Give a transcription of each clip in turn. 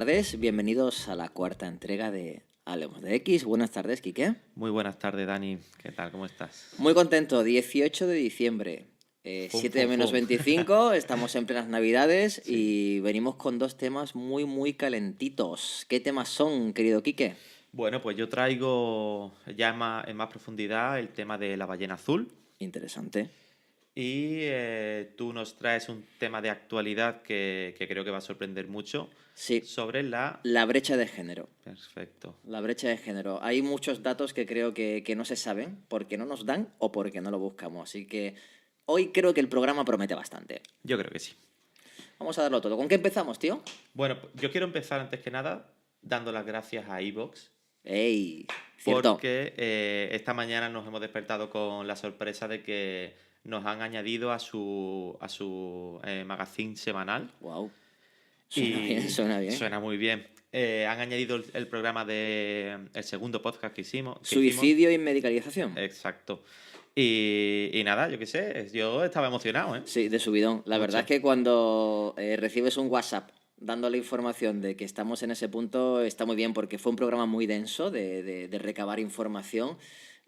tardes, bienvenidos a la cuarta entrega de Hablemos de X. Buenas tardes, Quique. Muy buenas tardes, Dani. ¿Qué tal? ¿Cómo estás? Muy contento, 18 de diciembre, 7 de menos 25, estamos en plenas navidades y venimos con dos temas muy calentitos. ¿Qué temas son, querido Quique? Bueno, pues yo traigo ya en más profundidad el tema de la ballena azul Interesante. y tú nos traes un tema de actualidad que creo que va a sorprender mucho Sí, sobre la... la brecha de género. Perfecto. La brecha de género. Hay muchos datos que creo que no se saben porque no nos dan o porque no lo buscamos. Así que hoy creo que el programa promete bastante. Yo creo que sí. Vamos a darlo todo. ¿Con qué empezamos, tío? Bueno, yo quiero empezar antes que nada dando las gracias a iVoox ¡Ey! Cierto. porque esta mañana nos hemos despertado con la sorpresa de que nos han añadido a su magazine semanal. Wow. Suena bien, Y suena bien. suena muy bien. Han añadido el programa de el segundo podcast que hicimos. Suicidio y medicalización. Exacto. Y nada, yo qué sé, yo estaba emocionado, ¿eh? Sí, de subidón. La verdad es Mucho. que cuando recibes un WhatsApp dando la información de que estamos en ese punto, está muy bien porque fue un programa muy denso de recabar información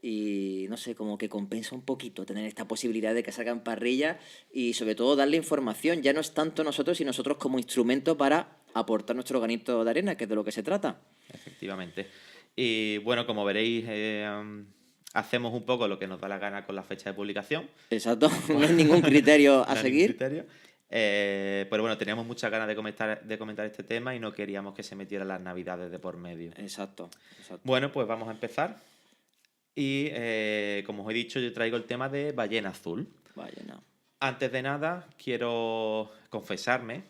y no sé, como que compensa un poquito tener esta posibilidad de que salga en parrilla y sobre todo darle información. Ya no es tanto nosotros, sino nosotros como instrumento para aportar nuestro granito de arena, que es de lo que se trata. Efectivamente. Y bueno, como veréis, hacemos un poco lo que nos da la gana con la fecha de publicación. Exacto, no hay ningún criterio a No hay ningún seguir. criterio. Pero bueno, teníamos muchas ganas de comentar este tema y no queríamos que se metieran las navidades de por medio. Exacto. Bueno, pues vamos a empezar. Y como os he dicho, yo traigo el tema de ballena azul. Vaya, no. Antes de nada, quiero confesarme.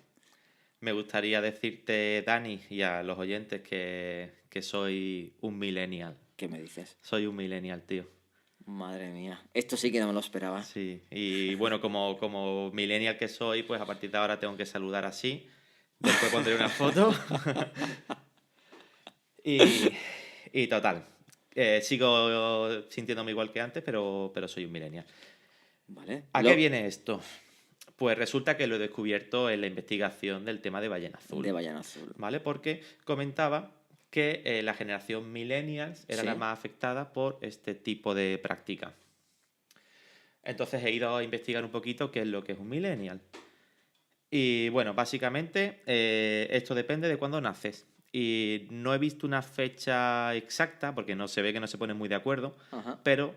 Me gustaría decirte, Dani, y a los oyentes que soy un millennial. ¿Qué me dices? Soy un millennial, tío. Madre mía, esto sí que no me lo esperaba. Sí, y bueno, como millennial que soy, pues a partir de ahora tengo que saludar así. Después pondré una foto. Y, y total. Sigo sintiéndome igual que antes, pero soy un millennial. Vale. ¿A qué viene esto? Pues resulta que lo he descubierto en la investigación del tema de ballena azul. De ballena azul. ¿Vale? Porque comentaba que la generación millennials era Sí. la más afectada por este tipo de práctica. Entonces he ido a investigar un poquito qué es lo que es un millennial. Y bueno, básicamente esto depende de cuándo naces. Y no he visto una fecha exacta, porque no se ve que no se ponen muy de acuerdo, Ajá. pero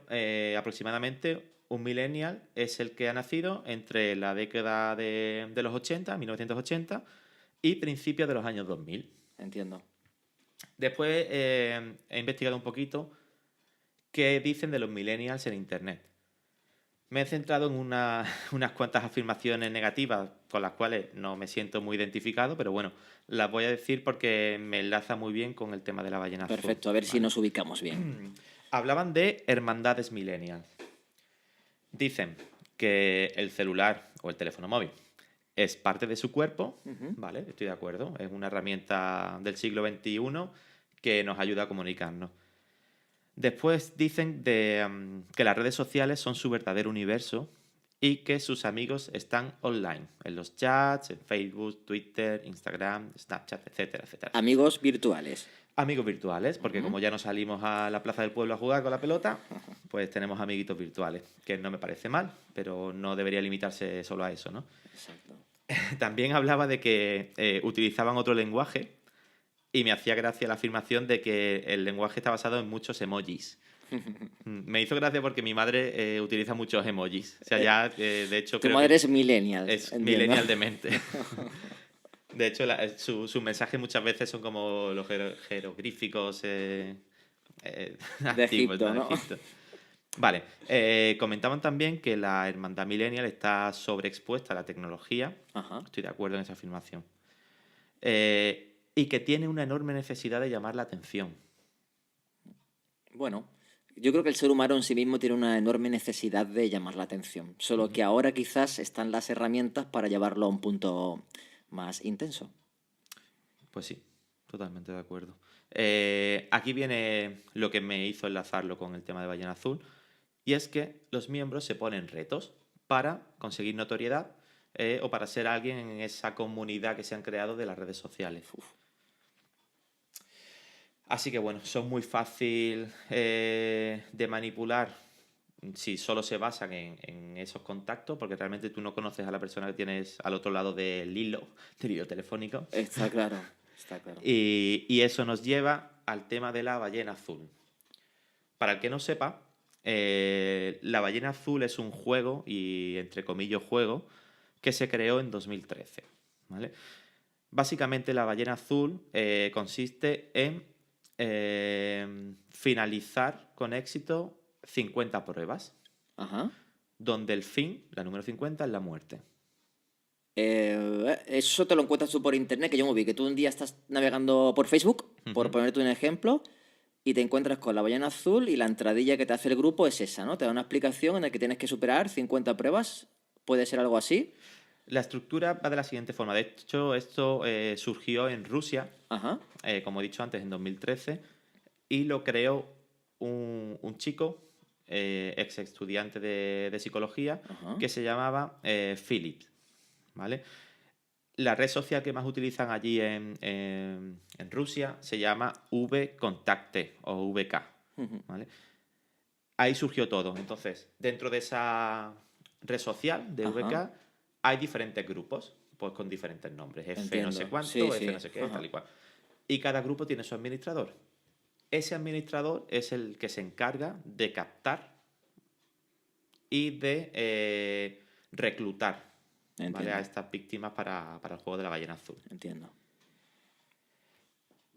aproximadamente un millennial es el que ha nacido entre la década de los 80, 1980, y principios de los años 2000. Entiendo. Después he investigado un poquito qué dicen de los millennials en Internet. Me he centrado en unas cuantas afirmaciones negativas con las cuales no me siento muy identificado, pero bueno, las voy a decir porque me enlaza muy bien con el tema de la ballena azul. Perfecto, a ver si ¿vale? nos ubicamos bien. Hablaban de hermandades millennials. Dicen que el celular o el teléfono móvil es parte de su cuerpo, ¿vale? Estoy de acuerdo. Es una herramienta del siglo XXI que nos ayuda a comunicarnos. Después dicen que las redes sociales son su verdadero universo y que sus amigos están online, en los chats, en Facebook, Twitter, Instagram, Snapchat, etcétera, etcétera. Amigos virtuales. Amigos virtuales, porque como ya no salimos a la plaza del pueblo a jugar con la pelota, pues tenemos amiguitos virtuales, que no me parece mal, pero no debería limitarse solo a eso, ¿no? Exacto. También hablaba de que utilizaban otro lenguaje y me hacía gracia la afirmación de que el lenguaje está basado en muchos emojis. Me hizo gracia porque mi madre utiliza muchos emojis. O sea, ya, de hecho, Tu creo madre que es millennial. es entiendo. millennial de mente. De hecho, sus mensajes muchas veces son como los jeroglíficos De antiguos, Egipto, ¿no? De ¿no? Egipto. Vale, comentaban también que la hermandad millennial está sobreexpuesta a la tecnología. Ajá. Estoy de acuerdo en esa afirmación. Y que tiene una enorme necesidad de llamar la atención. Bueno, yo creo que el ser humano en sí mismo tiene una enorme necesidad de llamar la atención. Solo que ahora quizás están las herramientas para llevarlo a un punto más intenso. Pues sí, totalmente de acuerdo. Aquí viene lo que me hizo enlazarlo con el tema de Ballena Azul, y es que los miembros se ponen retos para conseguir notoriedad o para ser alguien en esa comunidad que se han creado de las redes sociales. Así que bueno, son muy fácil de manipular si solo se basan en esos contactos, porque realmente tú no conoces a la persona que tienes al otro lado del hilo telefónico. Está claro, está claro. Y eso nos lleva al tema de la ballena azul. Para el que no sepa, la ballena azul es un juego, y entre comillas juego, que se creó en 2013. ¿Vale? Básicamente la ballena azul consiste en finalizar con éxito 50 pruebas, Ajá. donde el fin, la número 50, es la muerte. Eso te lo encuentras tú por internet, que yo me vi que tú un día estás navegando por Facebook, por ponerte un ejemplo, y te encuentras con la ballena azul y la entradilla que te hace el grupo es esa, ¿no? Te da una explicación en la que tienes que superar 50 pruebas. ¿Puede ser algo así? La estructura va de la siguiente forma. De hecho, esto surgió en Rusia, Ajá. como he dicho antes, en 2013, y lo creó un chico, ex estudiante de psicología, Ajá. que se llamaba Philip. ¿Vale? La red social que más utilizan allí en Rusia se llama VKontakte o VK. ¿Vale? Ahí surgió todo. Entonces, dentro de esa red social de Ajá. VK hay diferentes grupos, pues con diferentes nombres. F no sé Entiendo. cuánto, Sí, F sí. no sé qué, Ajá. tal y cual. Y cada grupo tiene su administrador. Ese administrador es el que se encarga de captar y de reclutar, ¿vale? Entiendo. A estas víctimas para el juego de la ballena azul. Entiendo.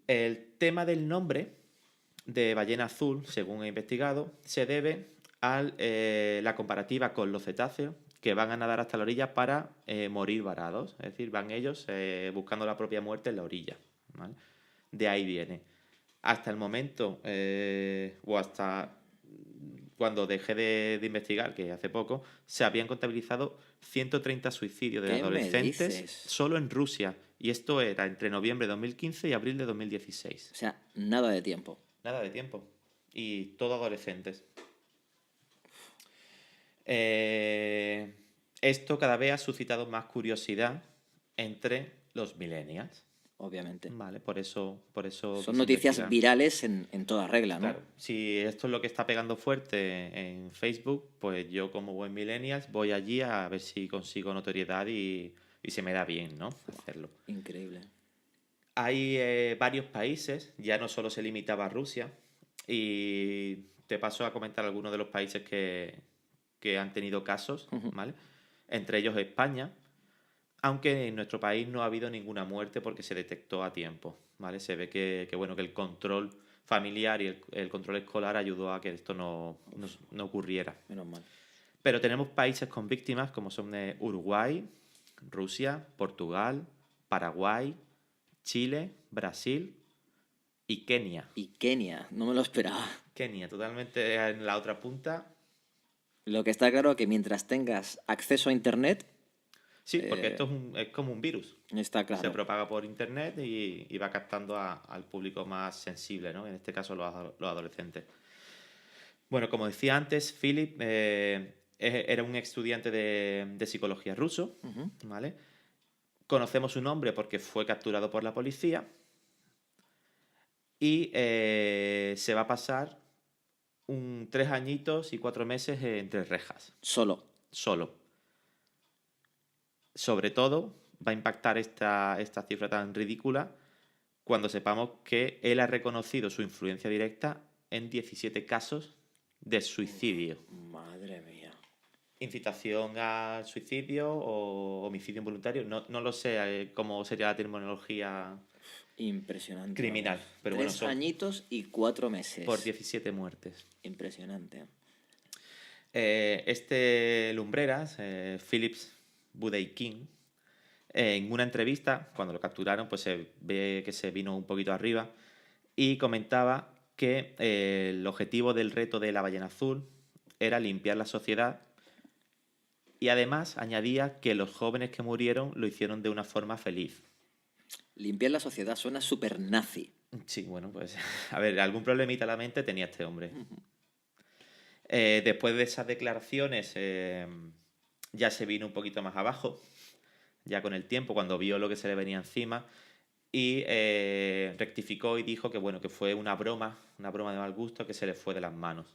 El tema del nombre de ballena azul, según he investigado, se debe a la comparativa con los cetáceos que van a nadar hasta la orilla para morir varados. Es decir, van ellos buscando la propia muerte en la orilla. ¿Vale? De ahí viene. Hasta el momento, o hasta cuando dejé de investigar, que hace poco, se habían contabilizado 130 suicidios de ¿Qué me adolescentes dices? solo en Rusia. Y esto era entre noviembre de 2015 y abril de 2016. O sea, nada de tiempo. Nada de tiempo. Y todo adolescentes. Eh, Esto cada vez ha suscitado más curiosidad entre los millennials. Obviamente. Vale, por eso Son quise noticias investigar. virales en toda regla, ¿no? Claro, si esto es lo que está pegando fuerte en Facebook, pues yo como buen millennials voy allí a ver si consigo notoriedad y se me da bien, ¿no? Hacerlo. Increíble. Hay varios países, ya no solo se limitaba a Rusia, y te paso a comentar algunos de los países que han tenido casos, ¿vale? Entre ellos España, aunque en nuestro país no ha habido ninguna muerte porque se detectó a tiempo, ¿vale? Se ve bueno, que el control familiar y el control escolar ayudó a que esto no ocurriera. Menos mal. Pero tenemos países con víctimas como son Uruguay, Rusia, Portugal, Paraguay, Chile, Brasil y Kenia. Y Kenia, no me lo esperaba. Kenia, totalmente en la otra punta. Lo que está claro es que mientras tengas acceso a internet, Sí, porque esto es como un virus. está Se claro. propaga por internet y va captando al público más sensible, ¿no? En este caso los adolescentes. Bueno, como decía antes, Philip era un estudiante de psicología ruso, ¿vale? Conocemos su nombre porque fue capturado por la policía y se va a pasar 3 añitos y 4 meses entre rejas, Solo. solo. Sobre todo, va a impactar esta cifra tan ridícula cuando sepamos que él ha reconocido su influencia directa en 17 casos de suicidio. Madre mía. Incitación al suicidio o homicidio involuntario, no lo sé cómo sería la terminología Impresionante. criminal, Vamos. pero bueno, 3 son añitos y 4 meses. por 17 muertes. Impresionante. Este Lumbreras, Philips Budeikin, en una entrevista, cuando lo capturaron, pues se ve que se vino un poquito arriba y comentaba que el objetivo del reto de la ballena azul era limpiar la sociedad y además añadía que los jóvenes que murieron lo hicieron de una forma feliz. Limpiar la sociedad suena súper nazi. Sí, bueno, pues a ver, algún problemita a la mente tenía este hombre. Después de esas declaraciones ya se vino un poquito más abajo, ya con el tiempo, cuando vio lo que se le venía encima, y rectificó y dijo que, bueno, que fue una broma de mal gusto que se le fue de las manos.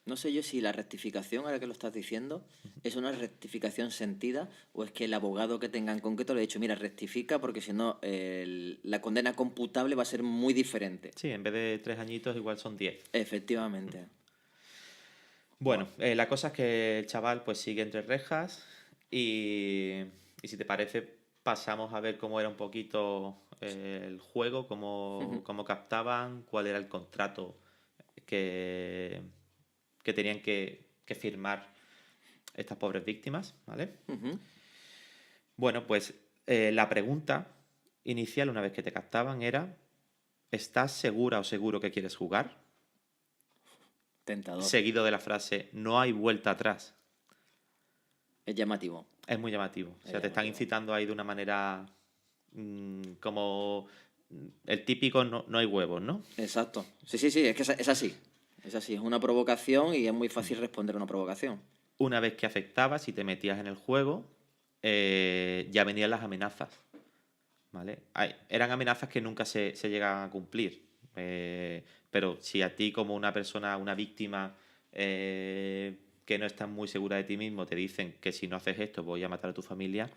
No sé yo si la rectificación, ahora que lo estás diciendo, es una rectificación sentida o es que el abogado que tenga en concreto le ha dicho, mira, rectifica porque si no la condena computable va a ser muy diferente. Sí, en vez de 3 añitos igual son 10. Efectivamente. Bueno, la cosa es que el chaval pues sigue entre rejas y si te parece pasamos a ver cómo era un poquito el juego, cómo captaban, cuál era el contrato que, que tenían que firmar estas pobres víctimas, ¿vale? Ujú. Bueno, pues la pregunta inicial una vez que te captaban era, ¿estás segura o seguro que quieres jugar? Tentador. Seguido de la frase, no hay vuelta atrás. Es llamativo. Es muy llamativo. O Es sea, te están llamativo. incitando ahí de una manera como el típico no hay huevos, ¿no? Exacto. Sí, sí, sí, es que es así. Es así, es una provocación y es muy fácil responder a una provocación. Una vez que aceptabas y te metías en el juego, ya venían las amenazas. ¿Vale? Eran amenazas que nunca se llegan a cumplir. Pero si a ti como una persona, una víctima que no está muy segura de ti mismo, te dicen que si no haces esto voy a matar a tu familia,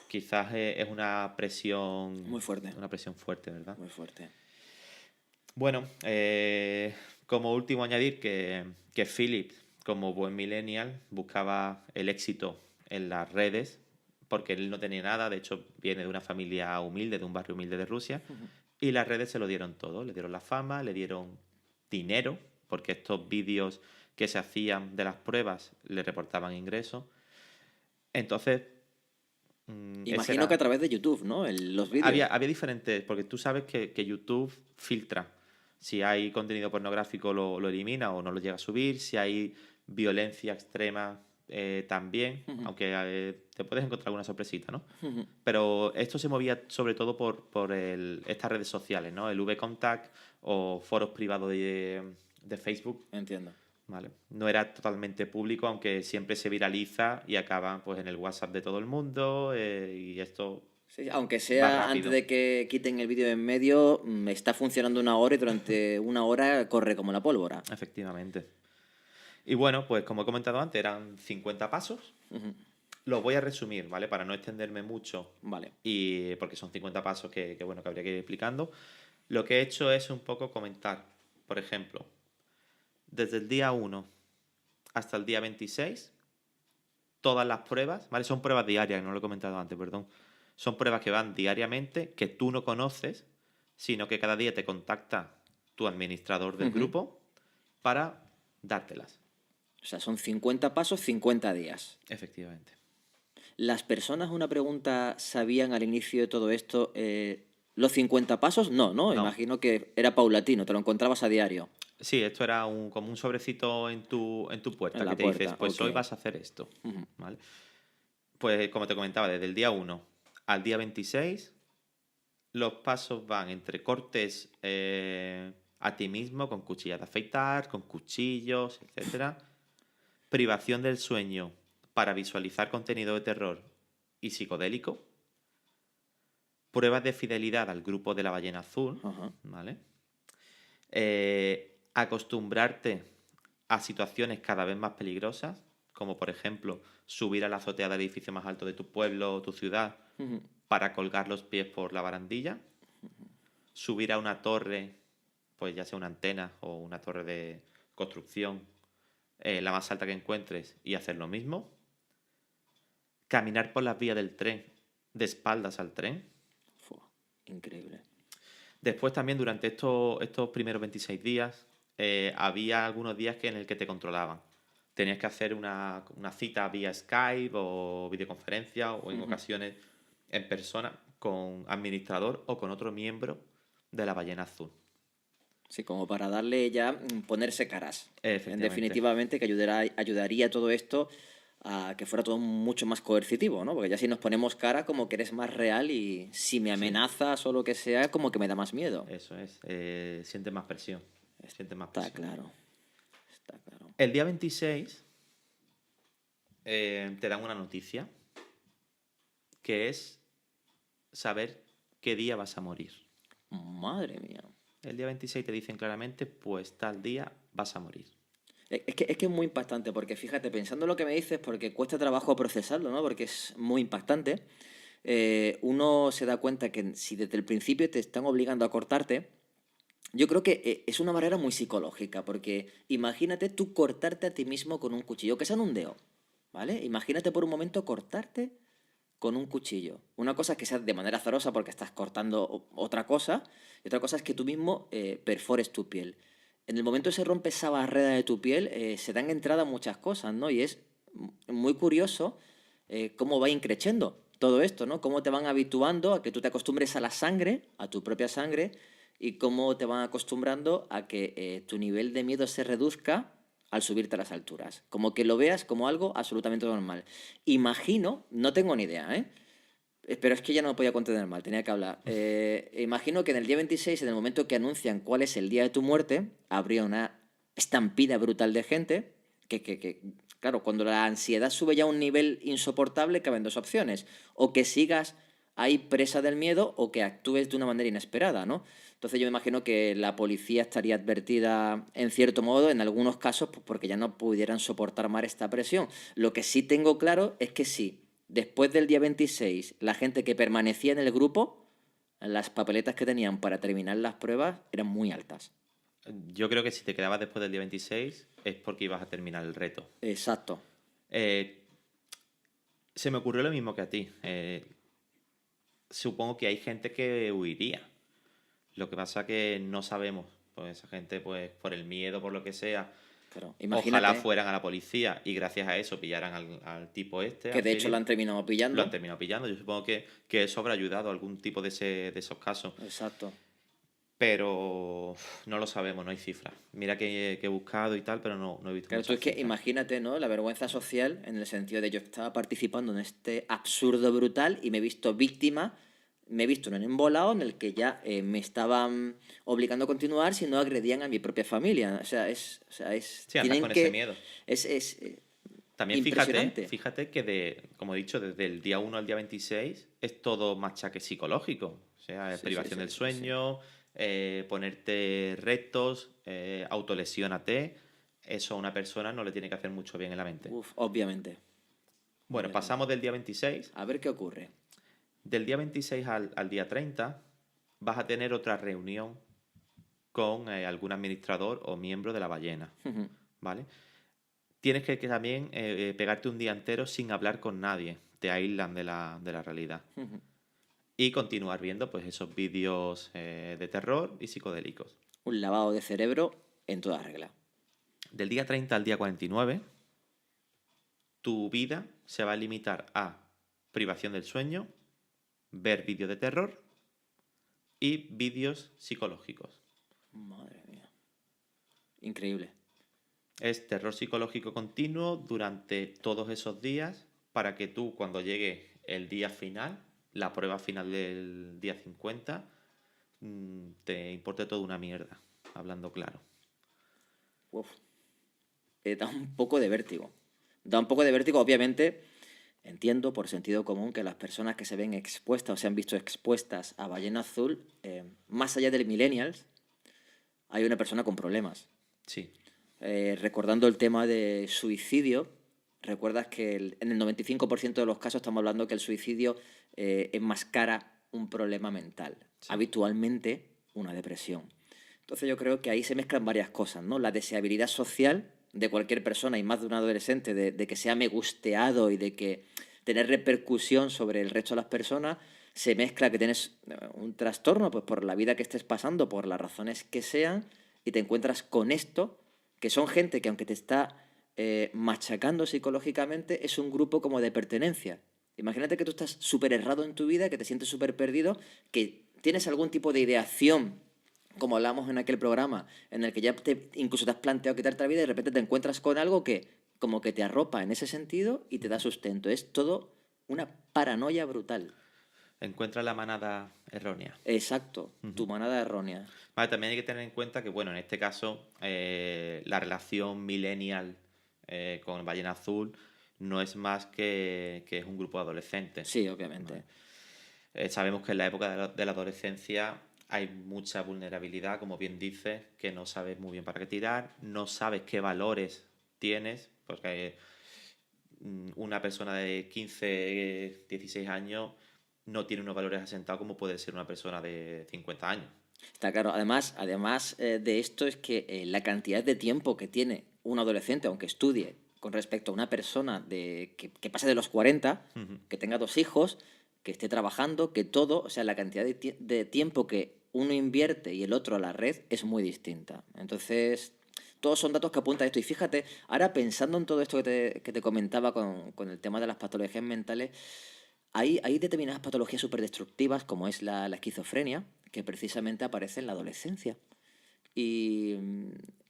quizás es Muy fuerte. una presión fuerte, ¿verdad? Muy fuerte. Bueno, como último añadir que Philip, como buen millennial, buscaba el éxito en las redes, porque él no tenía nada, de hecho viene de una familia humilde, de un barrio humilde de Rusia, y las redes se lo dieron todo, le dieron la fama, le dieron dinero, porque estos vídeos que se hacían de las pruebas le reportaban ingresos. Entonces, ese Imagino que a era... través de YouTube, ¿no? Los vídeos. Había diferentes, porque tú sabes que YouTube filtra. Si hay contenido pornográfico lo elimina o no lo llega a subir. Si hay violencia extrema también, aunque te puedes encontrar alguna sorpresita, ¿no? Pero esto se movía sobre todo por estas redes sociales, ¿no? El VKontakte o foros privados de Facebook. Entiendo. ¿Vale? No era totalmente público, aunque siempre se viraliza y acaba pues, en el WhatsApp de todo el mundo y esto Sí, aunque va sea antes rápido. de que quiten el vídeo en medio, está funcionando una hora y durante una hora corre como la pólvora. Efectivamente. Y bueno, pues como he comentado antes, eran 50 pasos. Ujú. Los voy a resumir, ¿vale? Para no extenderme mucho Vale. y porque son 50 pasos bueno, que habría que ir explicando. Lo que he hecho es un poco comentar, por ejemplo, desde el día 1 hasta el día 26, todas las pruebas, ¿vale? Son pruebas diarias, no lo he comentado antes, perdón. Son pruebas que van diariamente, que tú no conoces, sino que cada día te contacta tu administrador del grupo para dártelas. O sea, son 50 pasos, 50 días. Efectivamente. ¿Las personas, una pregunta, sabían al inicio de todo esto los 50 pasos? No, no, No. imagino que era paulatino, te lo encontrabas a diario. Sí, esto era como un sobrecito en tu puerta En que la te dices, puerta, pues ok. hoy vas a hacer esto. ¿Vale? Pues como te comentaba, desde el día 1 al día 26, los pasos van entre cortes a ti mismo con cuchillas de afeitar, con cuchillos, etcétera. Privación del sueño para visualizar contenido de terror y psicodélico. Pruebas de fidelidad al grupo de la ballena azul, Ajá. ¿vale? Acostumbrarte a situaciones cada vez más peligrosas, como por ejemplo subir a la azotea del edificio más alto de tu pueblo o tu ciudad para colgar los pies por la barandilla, subir a una torre, pues ya sea una antena o una torre de construcción, la más alta que encuentres y hacer lo mismo, caminar por las vías del tren de espaldas al tren. Fua, increíble. Después también durante estos primeros 26 días había algunos días en el que te controlaban. Tenías que hacer una cita vía Skype o videoconferencia o en ocasiones en persona con administrador o con otro miembro de la ballena azul. Sí, como para darle ya, ponerse caras. En Efectivamente. definitivamente que ayudaría todo esto a que fuera todo mucho más coercitivo, ¿no? Porque ya si nos ponemos cara como que eres más real y si me Sí, amenazas o lo que sea, como que me da más miedo. eso es. Sientes más presión. Sientes más Está presión. claro, está claro. El día 26 te dan una noticia que es saber qué día vas a morir. Madre mía. El día 26 te dicen claramente, pues tal día vas a morir. Es que es muy impactante, porque fíjate, pensando lo que me dices, porque cuesta trabajo procesarlo, ¿no? Porque es muy impactante. Uno se da cuenta que si desde el principio te están obligando a cortarte, yo creo que es una barrera muy psicológica, porque imagínate tú cortarte a ti mismo con un cuchillo, que sea en un dedo, ¿vale? Imagínate por un momento cortarte con un cuchillo. Una cosa es que sea de manera azarosa porque estás cortando otra cosa, y otra cosa es que tú mismo perfores tu piel. En el momento que se rompe esa barrera de tu piel, se dan entrada muchas cosas, ¿no? Y es muy curioso cómo va increciendo todo esto, ¿no? Cómo te van habituando a que tú te acostumbres a la sangre, a tu propia sangre, y cómo te van acostumbrando a que tu nivel de miedo se reduzca al subirte a las alturas. Como que lo veas como algo absolutamente normal. Imagino, no tengo ni idea, ¿eh? Pero es que ya no me podía contener mal, tenía que hablar. Imagino que en el día 26, en el momento que anuncian cuál es el día de tu muerte, habría una estampida brutal de gente claro, cuando la ansiedad sube ya a un nivel insoportable, caben dos opciones. O que sigas ahí presa del miedo o que actúes de una manera inesperada, ¿no? Entonces yo me imagino que la policía estaría advertida en cierto modo, en algunos casos, pues porque ya no pudieran soportar más esta presión. Lo que sí tengo claro es que sí, después del día 26, la gente que permanecía en el grupo, las papeletas que tenían para terminar las pruebas eran muy altas. Yo creo que si te quedabas después del día 26 es porque ibas a terminar el reto. Exacto. Eh, Se me ocurrió lo mismo que a ti. Supongo que hay gente que huiría. Lo que pasa que no sabemos. Pues esa gente, pues por el miedo, por lo que sea, Pero ojalá imagínate fueran a la policía y gracias a eso pillaran al tipo este, que al de hecho lo Philip. han terminado Lo han pillando. terminado pillando. Yo supongo que eso habrá ayudado a algún tipo de esos casos. Exacto. Pero no lo sabemos, no hay cifras. Mira que he buscado y tal, pero no he visto Claro, tú muchas es que cifras. imagínate, ¿no? La vergüenza social en el sentido de yo estaba participando en este absurdo brutal y me he visto víctima, me he visto en un embolado en el que ya me estaban obligando a continuar si no agredían a mi propia familia. Sí, andas tienen con ese que, miedo. es También impresionante. fíjate que como he dicho, desde el día 1 al día 26 es todo machaque psicológico. O sea, Sí, sí, privación sí, del sí, sí. sueño, ponerte retos, autolesiónate. Eso a una persona no le tiene que hacer mucho bien en la mente. Uf, obviamente, Bueno, obviamente. pasamos del día 26. A ver qué ocurre. Del día 26 al día 30 vas a tener otra reunión con algún administrador o miembro de la ballena. ¿Vale? Tienes que también pegarte un día entero sin hablar con nadie. Te aíslan de la realidad. Y continuar viendo pues esos vídeos de terror y psicodélicos. Un lavado de cerebro en toda regla. Del día 30 al día 49, tu vida se va a limitar a privación del sueño, ver vídeos de terror y vídeos psicológicos. Madre mía. Increíble. Es terror psicológico continuo durante todos esos días para que tú, cuando llegue el día final, la prueba final del día 50, te importe toda una mierda, hablando claro. Uf. Da un poco de vértigo. Da un poco de vértigo, obviamente. Entiendo por sentido común que las personas que se ven expuestas o se han visto expuestas a ballena azul, más allá del millennials, hay una persona con problemas. Sí, Recordando el tema de suicidio, recuerdas que en el 95% de los casos estamos hablando que el suicidio enmascara un problema mental, sí. habitualmente una depresión. Entonces yo creo que ahí se mezclan varias cosas, ¿no? La deseabilidad social de cualquier persona y más de un adolescente de que sea me gusteado y de que tener repercusión sobre el resto de las personas, se mezcla que tienes un trastorno pues por la vida que estés pasando, por las razones que sean, y te encuentras con esto, que son gente que aunque te está machacando psicológicamente, es un grupo como de pertenencia. Imagínate que tú estás súper errado en tu vida, que te sientes súper perdido, que tienes algún tipo de ideación, como hablamos en aquel programa, en el que ya incluso te has planteado quitarte la vida y de repente te encuentras con algo que como que te arropa en ese sentido y te da sustento. Es todo una paranoia brutal. Encuentra la manada errónea. Exacto, tu manada errónea. Vale, también hay que tener en cuenta que, bueno, en este caso, la relación millennial con Ballena Azul no es más que es un grupo de adolescentes. Sí, obviamente. ¿Vale? Sabemos que en la época de la adolescencia hay mucha vulnerabilidad, como bien dices, que no sabes muy bien para qué tirar, no sabes qué valores tienes, porque una persona de 15, 16 años no tiene unos valores asentados como puede ser una persona de 50 años. Está claro. Además de esto es que la cantidad de tiempo que tiene un adolescente, aunque estudie, con respecto a una persona que pase de los 40, que tenga 2 hijos, que esté trabajando, que todo, o sea, la cantidad de tiempo que uno invierte y el otro a la red es muy distinta. Entonces, todos son datos que apuntan a esto. Y fíjate, ahora pensando en todo esto que te comentaba con el tema de las patologías mentales, hay determinadas patologías súper destructivas, como es la esquizofrenia, que precisamente aparece en la adolescencia. Y,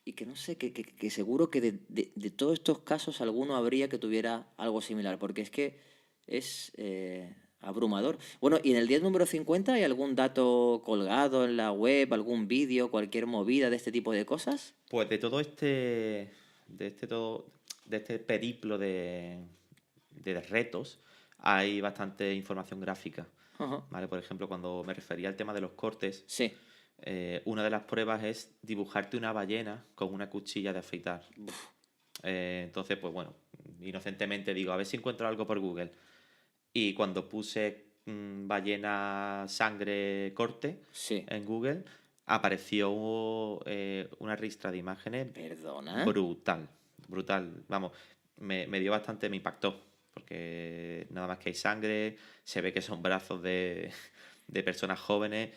y que no sé, que seguro que de todos estos casos alguno habría que tuviera algo similar, porque es que es abrumador. Bueno, ¿y en el día número 50 hay algún dato colgado en la web, algún vídeo, cualquier movida de este tipo de cosas? Pues de este periplo de retos, hay bastante información gráfica. Ajá. ¿Vale? Por ejemplo, cuando me refería al tema de los cortes, Sí. una de las pruebas es dibujarte una ballena con una cuchilla de afeitar. Entonces, pues bueno, inocentemente digo, a ver si encuentro algo por Google. Y cuando puse ballena sangre corte Sí. en Google, apareció una ristra de imágenes ¿Perdona? brutal, brutal. Vamos, me dio bastante, me impactó, porque nada más que hay sangre, se ve que son brazos de personas jóvenes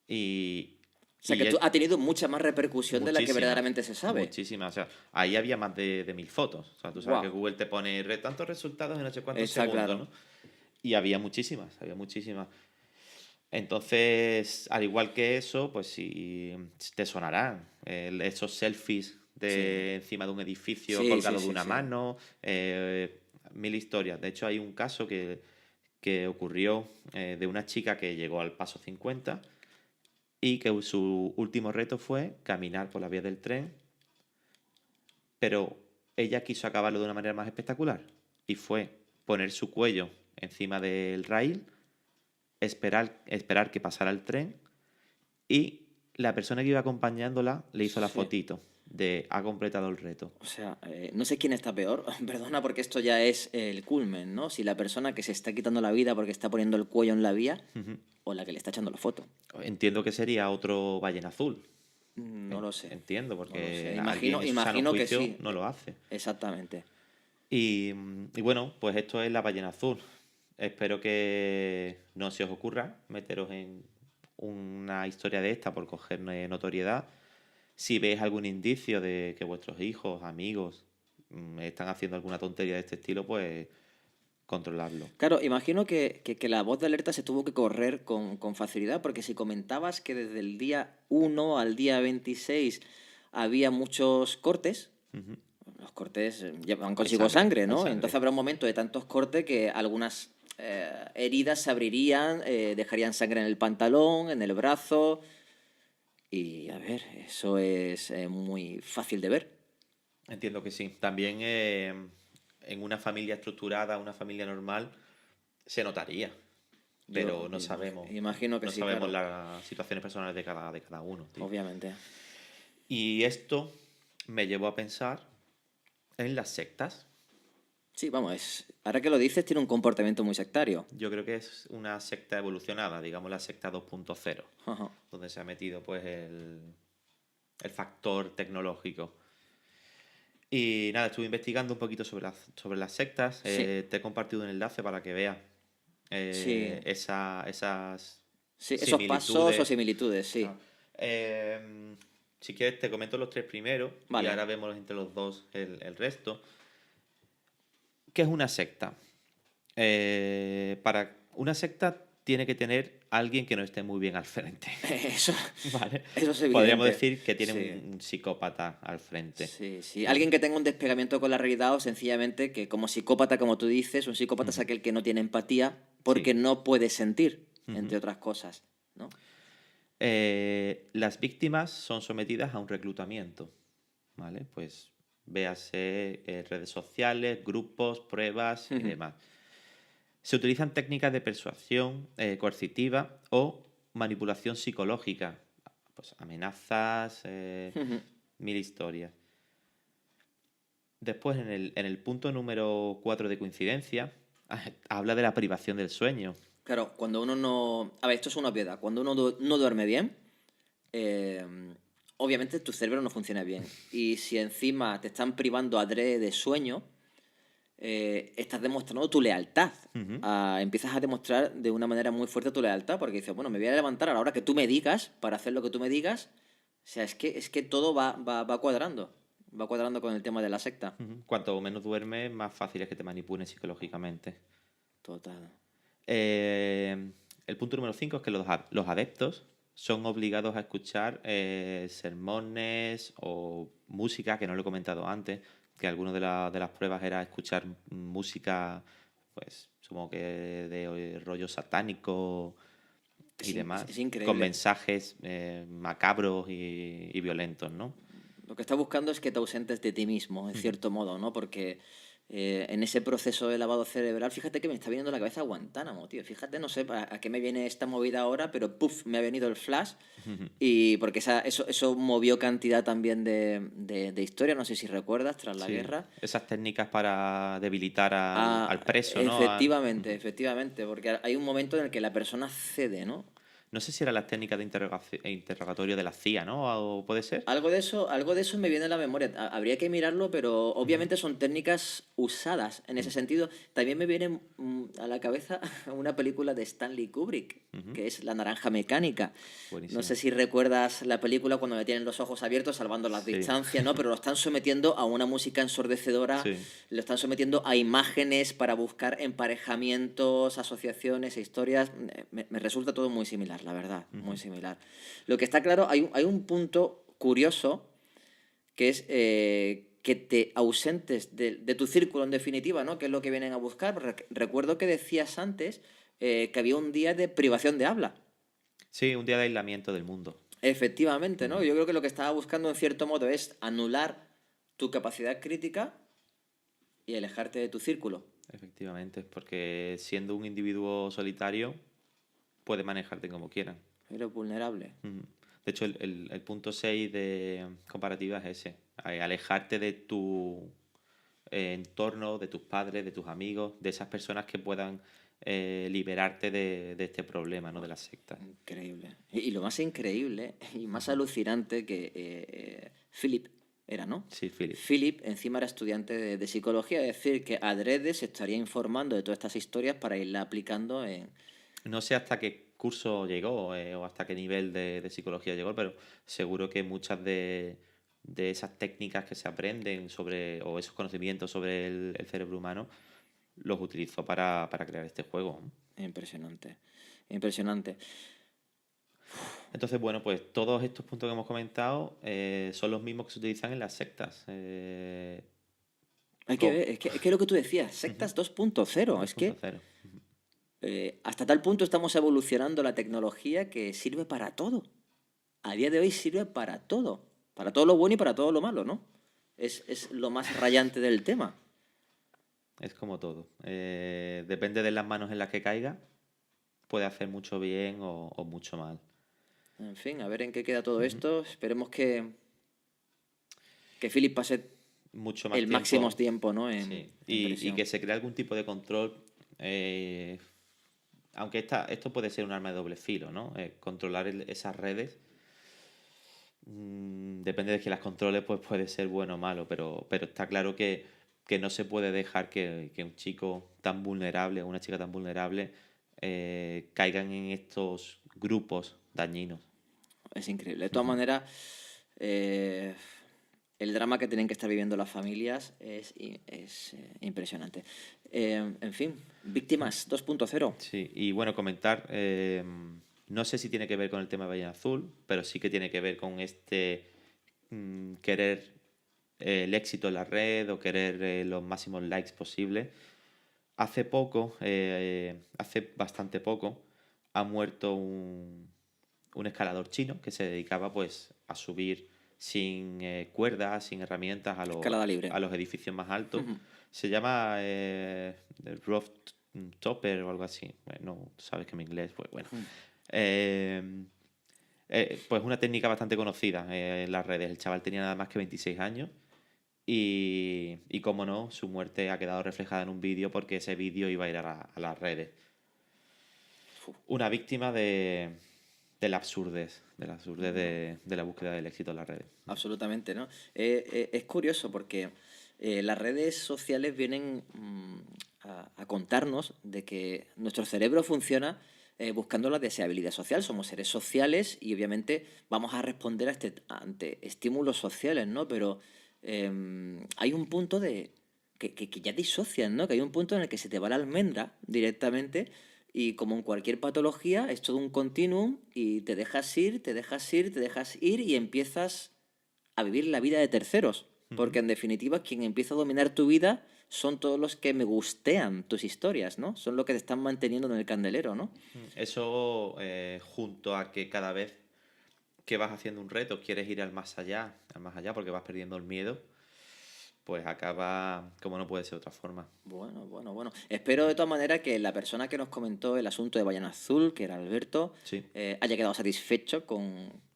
y, O sea, y que tú, es ha tenido mucha más repercusión de la que muchísimas, verdaderamente se sabe. muchísimas. O sea, ahí había más de 1000 fotos. O sea, tú sabes que Wow. Google te pone tantos resultados en no sé cuántos Está segundos, claro. ¿no? Y había muchísimas, había muchísimas. Entonces, al igual que eso, pues sí te sonarán esos selfies Sí. de encima de un edificio Sí, sí, colgado de sí, una sí. mano, mil historias. De hecho, hay un caso que ocurrió de una chica que llegó al paso 50 y que su último reto fue caminar por la vía del tren, pero ella quiso acabarlo de una manera más espectacular y fue poner su cuello encima del rail, esperar que pasara el tren y la persona que iba acompañándola le hizo la Sí. fotito de ha completado el reto. O sea, no sé quién está peor, perdona, porque esto ya es el culmen, ¿no? Si la persona que se está quitando la vida porque está poniendo el cuello en la vía Ujú. o la que le está echando la foto. Entiendo que sería otro ballena azul. No lo sé, Entiendo, no lo sé. porque alguien Imagino, en su sano imagino que juicio sí, no lo hace. exactamente. Y bueno, pues esto es la ballena azul. Espero que no se os ocurra meteros en una historia de esta por coger notoriedad. Si veis algún indicio de que vuestros hijos, amigos, están haciendo alguna tontería de este estilo, pues controlarlo. Claro, imagino que la voz de alerta se tuvo que correr con facilidad, porque si comentabas que desde el día 1 al día 26 había muchos cortes, Ujú. los cortes llevan Hay consigo sangre, sangre, hay ¿no? Entonces sangre. habrá un momento de tantos cortes que algunas heridas se abrirían, dejarían sangre en el pantalón, en el brazo. Y a ver, eso es muy fácil de ver. Entiendo que sí. También en una familia estructurada, una familia normal, se notaría. Yo Pero no sabemos. imagino que No sí, sabemos claro, las situaciones personales de cada uno, tío. obviamente. Y esto me llevó a pensar en las sectas. Sí, vamos, ahora que lo dices, tiene un comportamiento muy sectario. Yo creo que es una secta evolucionada, digamos la secta 2.0, Ajá. donde se ha metido pues el factor tecnológico. Y nada, estuve investigando un poquito sobre las sectas. Sí, Te he compartido un enlace para que veas sí, esas sí, esos pasos o similitudes. similitudes, Claro. sí. Si quieres, te comento los tres primeros y Vale. ahora vemos entre los dos el resto. ¿Qué es una secta? Para una secta tiene que tener alguien que no esté muy bien al frente. Eso, ¿Vale? eso es Podríamos evidente. decir que tiene Sí, un psicópata al frente. sí, sí. ¿Vale? Alguien que tenga un despegamiento con la realidad o sencillamente que como psicópata, como tú dices, un psicópata es Ujú. aquel que no tiene empatía porque Sí. no puede sentir, Ujú. entre otras cosas, ¿no? Las víctimas son sometidas a un reclutamiento. ¿Vale? Pues véase redes sociales, grupos, pruebas y Ujú. demás. Se utilizan técnicas de persuasión coercitiva o manipulación psicológica. Pues amenazas, mil historias. Después, en el punto número 4 de coincidencia, habla de la privación del sueño. Claro, cuando uno no... A ver, esto es una obviedad. Cuando uno no duerme bien, eh, obviamente tu cerebro no funciona bien. Y si encima te están privando adrede de sueño, estás demostrando tu lealtad. Empiezas a demostrar de una manera muy fuerte tu lealtad, porque dices, bueno, me voy a levantar a la hora que tú me digas para hacer lo que tú me digas. O sea, es que todo va cuadrando. Va cuadrando con el tema de la secta. Cuanto menos duermes, más fácil es que te manipulen psicológicamente. Total. El punto número 5 es que los adeptos son obligados a escuchar sermones o música, que no lo he comentado antes, que alguna de las pruebas era escuchar música, pues supongo que de rollo satánico y demás, es increíble. con mensajes macabros y violentos, ¿no? Lo que está buscando es que te ausentes de ti mismo, en cierto modo, ¿no? Porque en ese proceso de lavado cerebral, fíjate que me está viniendo a la cabeza Guantánamo, tío. Fíjate, no sé a qué me viene esta movida ahora, pero ¡puf! Me ha venido el flash. Y porque eso movió cantidad también de historia, no sé si recuerdas, tras la guerra. Esas técnicas para debilitar al preso, ¿no? Efectivamente, efectivamente, porque hay un momento en el que la persona cede, ¿no? No sé si eran las técnicas de interrogatorio de la CIA, ¿no? ¿O puede ser? Algo de eso me viene a la memoria. Habría que mirarlo, pero obviamente son técnicas usadas en ese sentido. También me viene a la cabeza una película de Stanley Kubrick, que es La Naranja Mecánica. Buenísimo. No sé si recuerdas la película cuando le tienen los ojos abiertos, salvando las distancias, ¿no? Pero lo están sometiendo a una música ensordecedora, lo están sometiendo a imágenes para buscar emparejamientos, asociaciones e historias. Me resulta todo muy similar, la verdad, muy similar. Lo que está claro, hay un punto curioso que es que te ausentes de tu círculo en definitiva, ¿no? Que es lo que vienen a buscar. Recuerdo que decías antes que había un día de privación de habla. Sí, un día de aislamiento del mundo. Efectivamente, ¿no? Yo creo que lo que estaba buscando en cierto modo es anular tu capacidad crítica y alejarte de tu círculo. Efectivamente, porque siendo un individuo solitario, puedes manejarte como quieras. Eres vulnerable. De hecho, el punto 6 de comparativa es ese. Alejarte de tu entorno, de tus padres, de tus amigos, de esas personas que puedan liberarte de este problema, ¿no? De la secta. Increíble. Y lo más increíble y más alucinante que Philip era, ¿no? Sí, Philip. Philip encima era estudiante de psicología, es decir, que adrede se estaría informando de todas estas historias para irla aplicando en... No sé hasta qué curso llegó o hasta qué nivel de psicología llegó, pero seguro que muchas de esas técnicas que se aprenden sobre, o esos conocimientos sobre el cerebro humano, los utilizó para crear este juego. Impresionante, impresionante. Entonces, bueno, pues todos estos puntos que hemos comentado son los mismos que se utilizan en las sectas. Hay que ver, es que lo que tú decías, sectas 2.0, es que 2.0. hasta tal punto estamos evolucionando la tecnología que sirve para todo. A día de hoy sirve para todo lo bueno y para todo lo malo, ¿no? Es lo más rayante del tema. Es como todo. Depende de las manos en las que caiga, puede hacer mucho bien o mucho mal. En fin, a ver en qué queda todo esto. Esperemos que Philip pase mucho más el máximo tiempo, ¿no? Sí. Y que se cree algún tipo de control. Aunque esto puede ser un arma de doble filo, ¿no? Controlar esas redes. Depende de que las controles, pues puede ser bueno o malo, pero está claro que no se puede dejar que un chico tan vulnerable o una chica tan vulnerable caigan en estos grupos dañinos. Es increíble. De todas maneras, el drama que tienen que estar viviendo las familias es impresionante. En fin, Víctimas 2.0. Sí, y bueno, comentar, no sé si tiene que ver con el tema de Ballena Azul, pero sí que tiene que ver con este querer el éxito en la red o querer los máximos likes posibles. Hace bastante poco, ha muerto un escalador chino que se dedicaba pues a subir sin cuerdas, sin herramientas a los edificios más altos. Se llama Roof Topper o algo así. Bueno, sabes que mi inglés, pues bueno. Eh, pues una técnica bastante conocida en las redes. El chaval tenía nada más que 26 años y como no, su muerte ha quedado reflejada en un vídeo porque ese vídeo iba a ir a las redes. Una víctima del absurdez, de la búsqueda del éxito en las redes. Absolutamente, ¿no? Es curioso porque las redes sociales vienen a contarnos de que nuestro cerebro funciona buscando la deseabilidad social. Somos seres sociales y obviamente vamos a responder ante estímulos sociales, ¿no? Pero hay un punto que ya disocian, ¿no? Que hay un punto en el que se te va la almendra directamente y como en cualquier patología es todo un continuum y te dejas ir, te dejas ir, te dejas ir y empiezas a vivir la vida de terceros. Porque en definitiva quien empieza a dominar tu vida son todos los que me gustean tus historias, ¿no? Son los que te están manteniendo en el candelero, ¿no? Eso junto a que cada vez que vas haciendo un reto quieres ir al más allá porque vas perdiendo el miedo, pues acaba como no puede ser de otra forma. Bueno. Espero de todas maneras que la persona que nos comentó el asunto de Ballena Azul, que era Alberto, Sí. haya quedado satisfecho con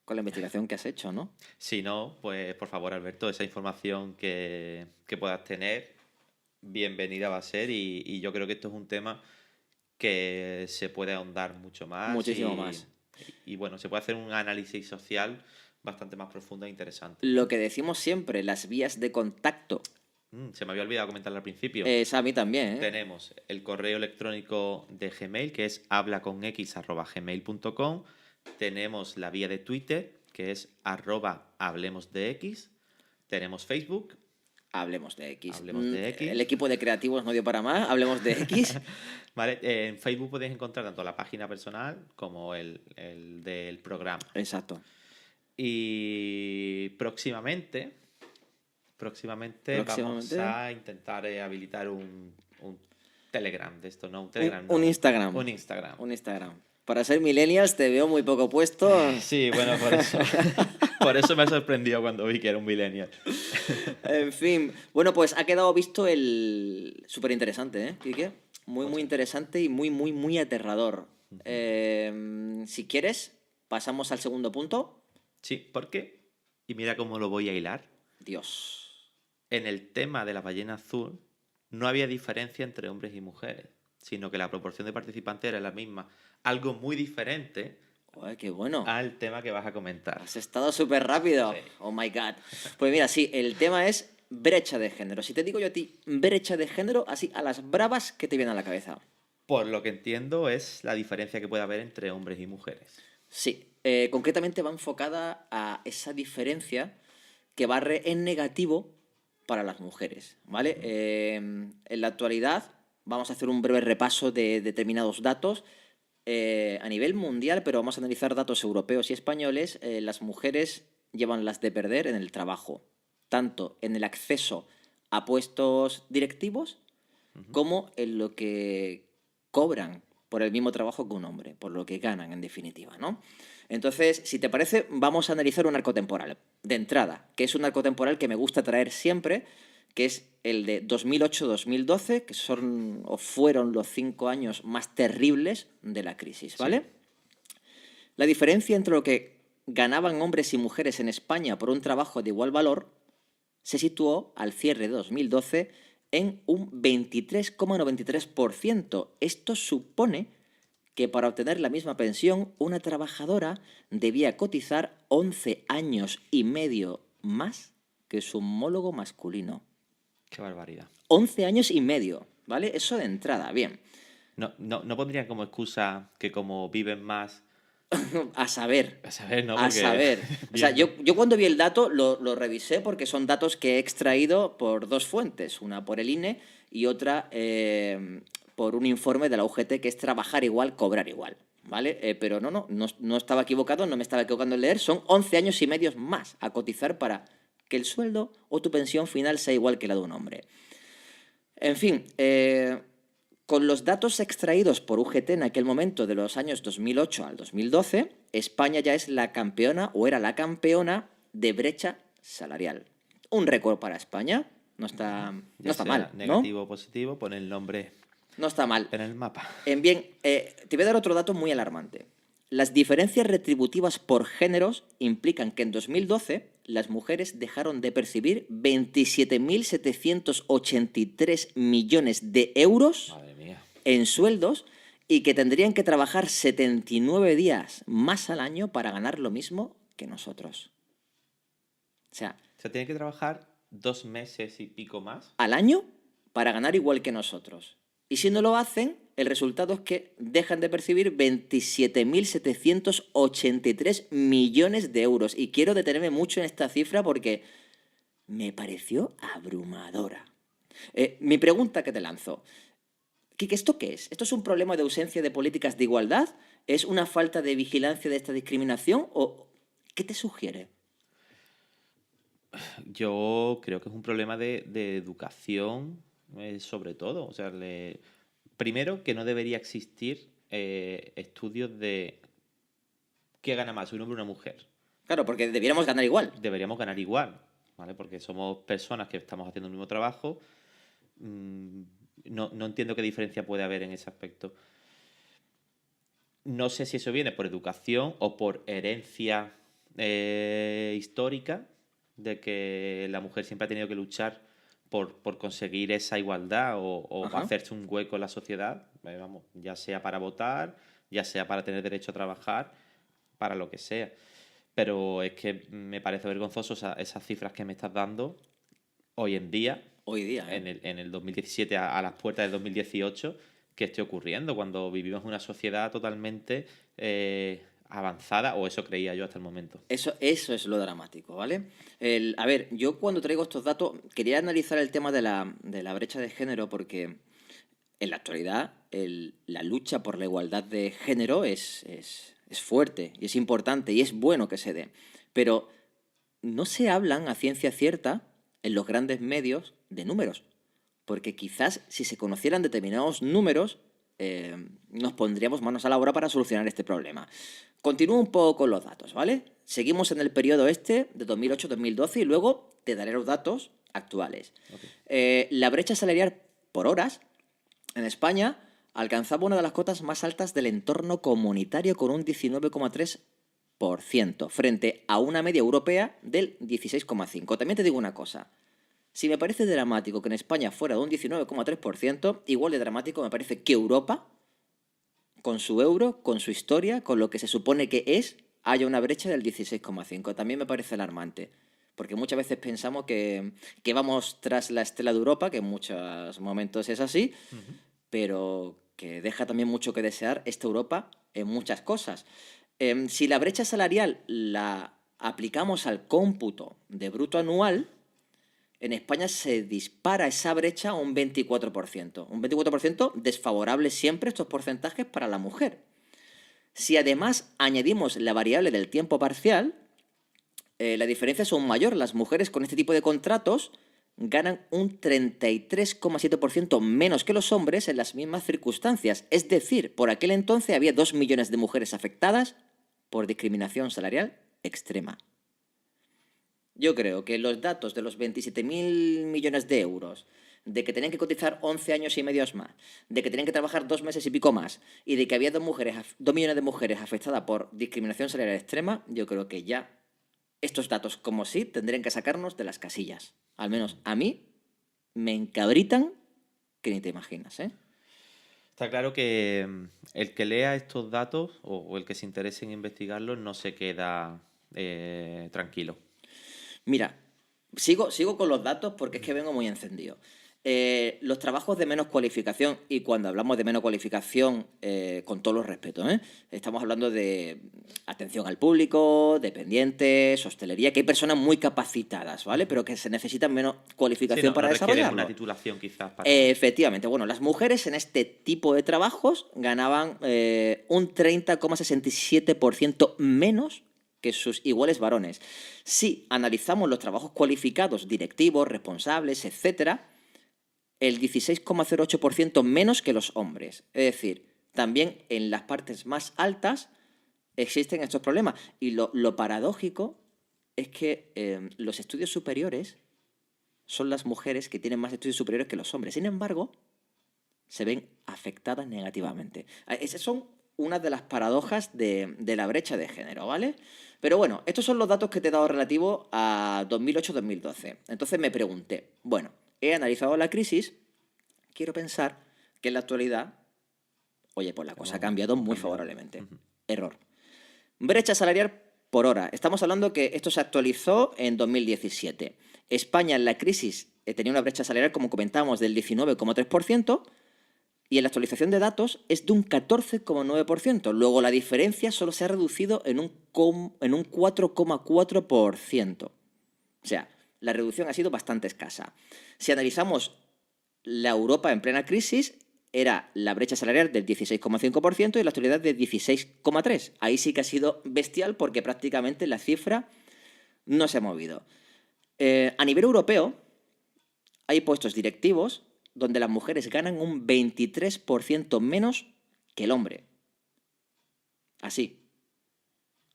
la investigación que has hecho, ¿no? Si no, pues por favor, Alberto, esa información que puedas tener, bienvenida va a ser y yo creo que esto es un tema que se puede ahondar mucho más Muchísimo más. Y bueno, se puede hacer un análisis social bastante más profundo e interesante. Lo que decimos siempre, las vías de contacto. Se me había olvidado comentarlo al principio. Es a mí también, ¿eh? Tenemos el correo electrónico de Gmail, que es hablaconx@gmail.com. Tenemos la vía de Twitter, que es @hablemosdex. Tenemos Facebook. Hablemos de X. Hablemos de X. El equipo de creativos no dio para más. Hablemos de X. Vale, en Facebook podéis encontrar tanto la página personal como el del programa. Exacto. Y próximamente vamos a intentar habilitar un Telegram de esto, no un Telegram. Un no, Instagram. Un Instagram. Un Instagram. Para ser millennials te veo muy poco puesto. Sí, bueno, por eso. Por eso me sorprendió cuando vi que era un millennial. En fin. Bueno, pues ha quedado visto el... Súper interesante, ¿eh, Quique? Muy interesante y muy aterrador. Si quieres, pasamos al segundo punto. Sí, ¿por qué? Y mira cómo lo voy a hilar. Dios. En el tema de la ballena azul no había diferencia entre hombres y mujeres, sino que la proporción de participantes era la misma. Algo muy diferente Joder, qué bueno. al tema que vas a comentar. Has estado súper rápido. Sí. Oh my God. Pues mira, sí, el tema es brecha de género. Si te digo yo a ti brecha de género, así a las bravas, ¿qué te viene a la cabeza? Por lo que entiendo es la diferencia que puede haber entre hombres y mujeres. Sí, concretamente va enfocada a esa diferencia que barre en negativo para las mujeres, ¿vale? En la actualidad vamos a hacer un breve repaso de determinados datos. A nivel mundial, pero vamos a analizar datos europeos y españoles, las mujeres llevan las de perder en el trabajo, tanto en el acceso a puestos directivos como en lo que cobran por el mismo trabajo que un hombre, por lo que ganan en definitiva, ¿no? Entonces, si te parece, vamos a analizar un arco temporal de entrada, que es un arco temporal que me gusta traer siempre, que es el de 2008-2012, que son o fueron los 5 años más terribles de la crisis, ¿vale? Sí. La diferencia entre lo que ganaban hombres y mujeres en España por un trabajo de igual valor se situó al cierre de 2012 en un 23,93%. Esto supone que para obtener la misma pensión, una trabajadora debía cotizar 11 años y medio más que su homólogo masculino. Qué barbaridad. 11 años y medio, ¿vale? Eso de entrada, bien. No pondrían como excusa que como viven más... A saber. A saber, ¿no? A saber. O sea, yo cuando vi el dato lo revisé porque son datos que he extraído por dos fuentes. Una por el INE y otra por un informe de la UGT que es trabajar igual, cobrar igual. ¿Vale? Pero no estaba equivocado, no me estaba equivocando en leer. Son 11 años y medio más a cotizar para que el sueldo o tu pensión final sea igual que la de un hombre. En fin, con los datos extraídos por UGT en aquel momento de los años 2008 al 2012, España ya es la campeona o era la campeona de brecha salarial. Un récord para España, no está mal, negativo o positivo, pone el nombre No está mal. en el mapa. Bien, te voy a dar otro dato muy alarmante. Las diferencias retributivas por géneros implican que en 2012 las mujeres dejaron de percibir 27.783 millones de euros Madre mía. en sueldos y que tendrían que trabajar 79 días más al año para ganar lo mismo que nosotros. O sea, Tiene que trabajar 2 meses y pico más. al año para ganar igual que nosotros. Y si no lo hacen, el resultado es que dejan de percibir 27.783 millones de euros. Y quiero detenerme mucho en esta cifra porque me pareció abrumadora. Mi pregunta que te lanzo. Quique, ¿esto qué es? ¿Esto es un problema de ausencia de políticas de igualdad? ¿Es una falta de vigilancia de esta discriminación? ¿O qué te sugiere? Yo creo que es un problema de educación, sobre todo. O sea, primero que no debería existir estudios de qué gana más, un hombre o una mujer. Claro, porque debiéramos ganar igual. Deberíamos ganar igual, ¿vale? Porque somos personas que estamos haciendo el mismo trabajo. No entiendo qué diferencia puede haber en ese aspecto. No sé si eso viene por educación o por herencia histórica, de que la mujer siempre ha tenido que luchar por conseguir esa igualdad o Ajá. hacerse un hueco en la sociedad, vamos, ya sea para votar, ya sea para tener derecho a trabajar, para lo que sea. Pero es que me parece vergonzoso esas cifras que me estás dando hoy en día, Hoy día, ¿eh? en el 2017, a las puertas del 2018, que esté ocurriendo cuando vivimos en una sociedad totalmente avanzada, o eso creía yo hasta el momento. Eso es lo dramático, ¿vale? A ver, yo cuando traigo estos datos quería analizar el tema de la brecha de género porque en la actualidad la lucha por la igualdad de género es fuerte y es importante y es bueno que se dé. Pero no se hablan a ciencia cierta en los grandes medios de números. Porque quizás si se conocieran determinados números, nos pondríamos manos a la obra para solucionar este problema. Continúo un poco con los datos, ¿vale? Seguimos en el periodo este de 2008-2012 y luego te daré los datos actuales. Okay. La brecha salarial por horas en España alcanzaba una de las cotas más altas del entorno comunitario con un 19,3% frente a una media europea del 16,5%. También te digo una cosa. Si me parece dramático que en España fuera de un 19,3%, igual de dramático me parece que Europa, con su euro, con su historia, con lo que se supone que es, haya una brecha del 16,5%. También me parece alarmante. Porque muchas veces pensamos que vamos tras la estela de Europa, que en muchos momentos es así, pero que deja también mucho que desear esta Europa en muchas cosas. Si la brecha salarial la aplicamos al cómputo de bruto anual, en España se dispara esa brecha a un 24%. Un 24% desfavorable siempre estos porcentajes para la mujer. Si además añadimos la variable del tiempo parcial, la diferencia es aún mayor. Las mujeres con este tipo de contratos ganan un 33,7% menos que los hombres en las mismas circunstancias. Es decir, por aquel entonces había 2 millones de mujeres afectadas por discriminación salarial extrema. Yo creo que los datos de los 27.000 millones de euros, de que tenían que cotizar 11 años y medio más, de que tenían que trabajar 2 meses y pico más, y de que había 2 millones de mujeres afectadas por discriminación salarial extrema, yo creo que ya estos datos, como sí, tendrían que sacarnos de las casillas. Al menos a mí me encabritan que ni te imaginas, ¿eh? Está claro que el que lea estos datos o el que se interese en investigarlos no se queda tranquilo. Mira, sigo con los datos porque es que vengo muy encendido. Los trabajos de menos cualificación, y cuando hablamos de menos cualificación, con todos los respetos, estamos hablando de atención al público, dependientes, hostelería, que hay personas muy capacitadas, ¿vale? Pero que se necesitan menos Sí, cualificación para no requieren desarrollarlo. una titulación quizás para... Efectivamente, bueno, las mujeres en este tipo de trabajos ganaban un 30,67% menos que sus iguales varones. Si analizamos los trabajos cualificados, directivos, responsables, etcétera, el 16,08% menos que los hombres. Es decir, también en las partes más altas existen estos problemas. Y lo paradójico es que los estudios superiores son las mujeres que tienen más estudios superiores que los hombres. Sin embargo, se ven afectadas negativamente. Esas son una de las paradojas de la brecha de género, ¿vale? Pero bueno, estos son los datos que te he dado relativos a 2008-2012. Entonces me pregunté, bueno, he analizado la crisis, quiero pensar que en la actualidad, oye, pues la cosa ha cambiado muy favorablemente. Error. Brecha salarial por hora. Estamos hablando que esto se actualizó en 2017. España en la crisis tenía una brecha salarial, como comentábamos, del 19,3%. Y en la actualización de datos es de un 14,9%. Luego la diferencia solo se ha reducido en un 4,4%. O sea, la reducción ha sido bastante escasa. Si analizamos la Europa en plena crisis, era la brecha salarial del 16,5% y la actualidad de 16,3%. Ahí sí que ha sido bestial porque prácticamente la cifra no se ha movido. A nivel europeo, hay puestos directivos donde las mujeres ganan un 23% menos que el hombre. Así,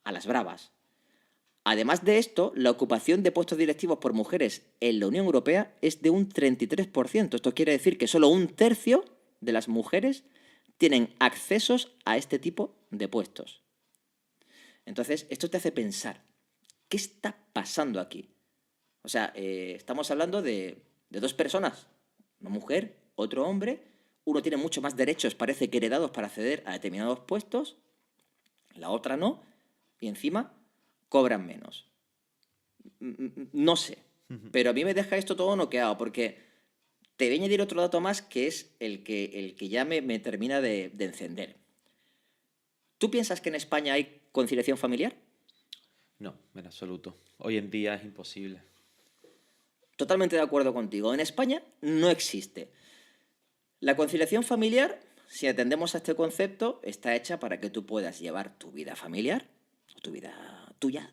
a las bravas. Además de esto, la ocupación de puestos directivos por mujeres en la Unión Europea es de un 33%. Esto quiere decir que solo un tercio de las mujeres tienen accesos a este tipo de puestos. Entonces, esto te hace pensar, ¿qué está pasando aquí? O sea, estamos hablando de dos personas, una mujer, otro hombre. Uno tiene mucho más derechos, parece que heredados, para acceder a determinados puestos, la otra no, y encima cobran menos. No sé, pero a mí me deja esto todo noqueado, porque te voy a añadir otro dato más, que es el que ya me termina de encender. ¿Tú piensas que en España hay conciliación familiar? No, en absoluto. Hoy en día es imposible. Totalmente de acuerdo contigo. En España no existe. La conciliación familiar, si atendemos a este concepto, está hecha para que tú puedas llevar tu vida familiar, tu vida tuya,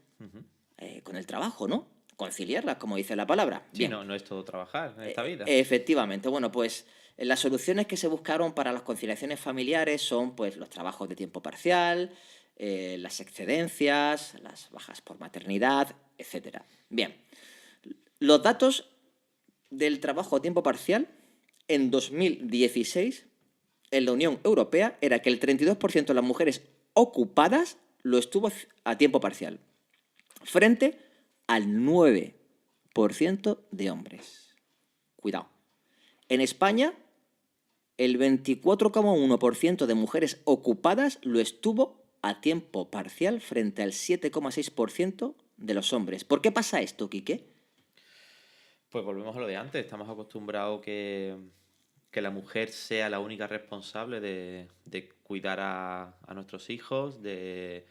con el trabajo, ¿no? Conciliarla, como dice la palabra. Sí, Bien. no es todo trabajar en esta vida. Efectivamente. Bueno, pues las soluciones que se buscaron para las conciliaciones familiares son pues los trabajos de tiempo parcial, las excedencias, las bajas por maternidad, etc. Bien. Los datos del trabajo a tiempo parcial en 2016 en la Unión Europea era que el 32% de las mujeres ocupadas lo estuvo a tiempo parcial, frente al 9% de hombres. Cuidado. En España, el 24,1% de mujeres ocupadas lo estuvo a tiempo parcial frente al 7,6% de los hombres. ¿Por qué pasa esto, Quique? Pues volvemos a lo de antes. Estamos acostumbrados que la mujer sea la única responsable de cuidar a nuestros hijos, de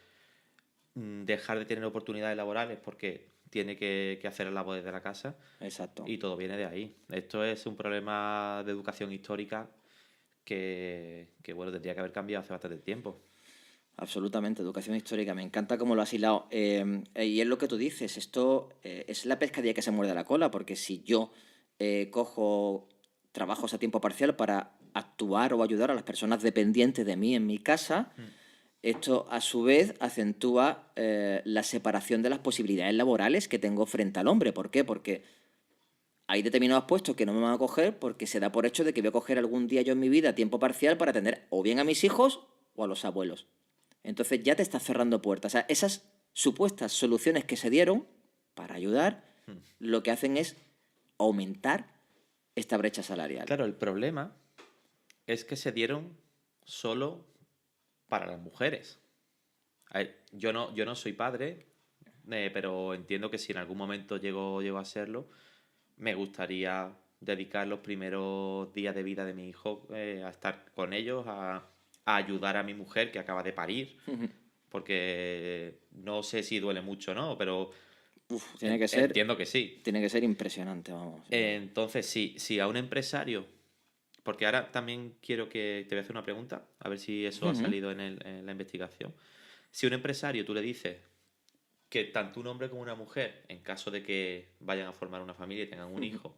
dejar de tener oportunidades laborales porque tiene que hacer las labores de la casa. Exacto. Y todo viene de ahí. Esto es un problema de educación histórica que bueno, tendría que haber cambiado hace bastante tiempo. Absolutamente, educación histórica. Me encanta cómo lo has hilado. Y es lo que tú dices, esto es la pescadilla que se muerde la cola, porque si yo cojo trabajos a tiempo parcial para actuar o ayudar a las personas dependientes de mí en mi casa, esto a su vez acentúa la separación de las posibilidades laborales que tengo frente al hombre. ¿Por qué? Porque hay determinados puestos que no me van a coger porque se da por hecho de que voy a coger algún día yo en mi vida a tiempo parcial para atender o bien a mis hijos o a los abuelos. Entonces ya te estás cerrando puertas. O sea, esas supuestas soluciones que se dieron para ayudar, lo que hacen es aumentar esta brecha salarial. Claro, el problema es que se dieron solo para las mujeres. A ver, yo no soy padre, pero entiendo que si en algún momento llego a serlo, me gustaría dedicar los primeros días de vida de mi hijo a estar con ellos, a ayudar a mi mujer que acaba de parir, porque no sé si duele mucho, ¿no? Pero Tiene que ser, entiendo que sí. tiene que ser impresionante, vamos. Entonces, si a un empresario, porque ahora también quiero que te voy a hacer una pregunta, a ver si eso ha salido en la investigación. Si a un empresario tú le dices que tanto un hombre como una mujer, en caso de que vayan a formar una familia y tengan un hijo,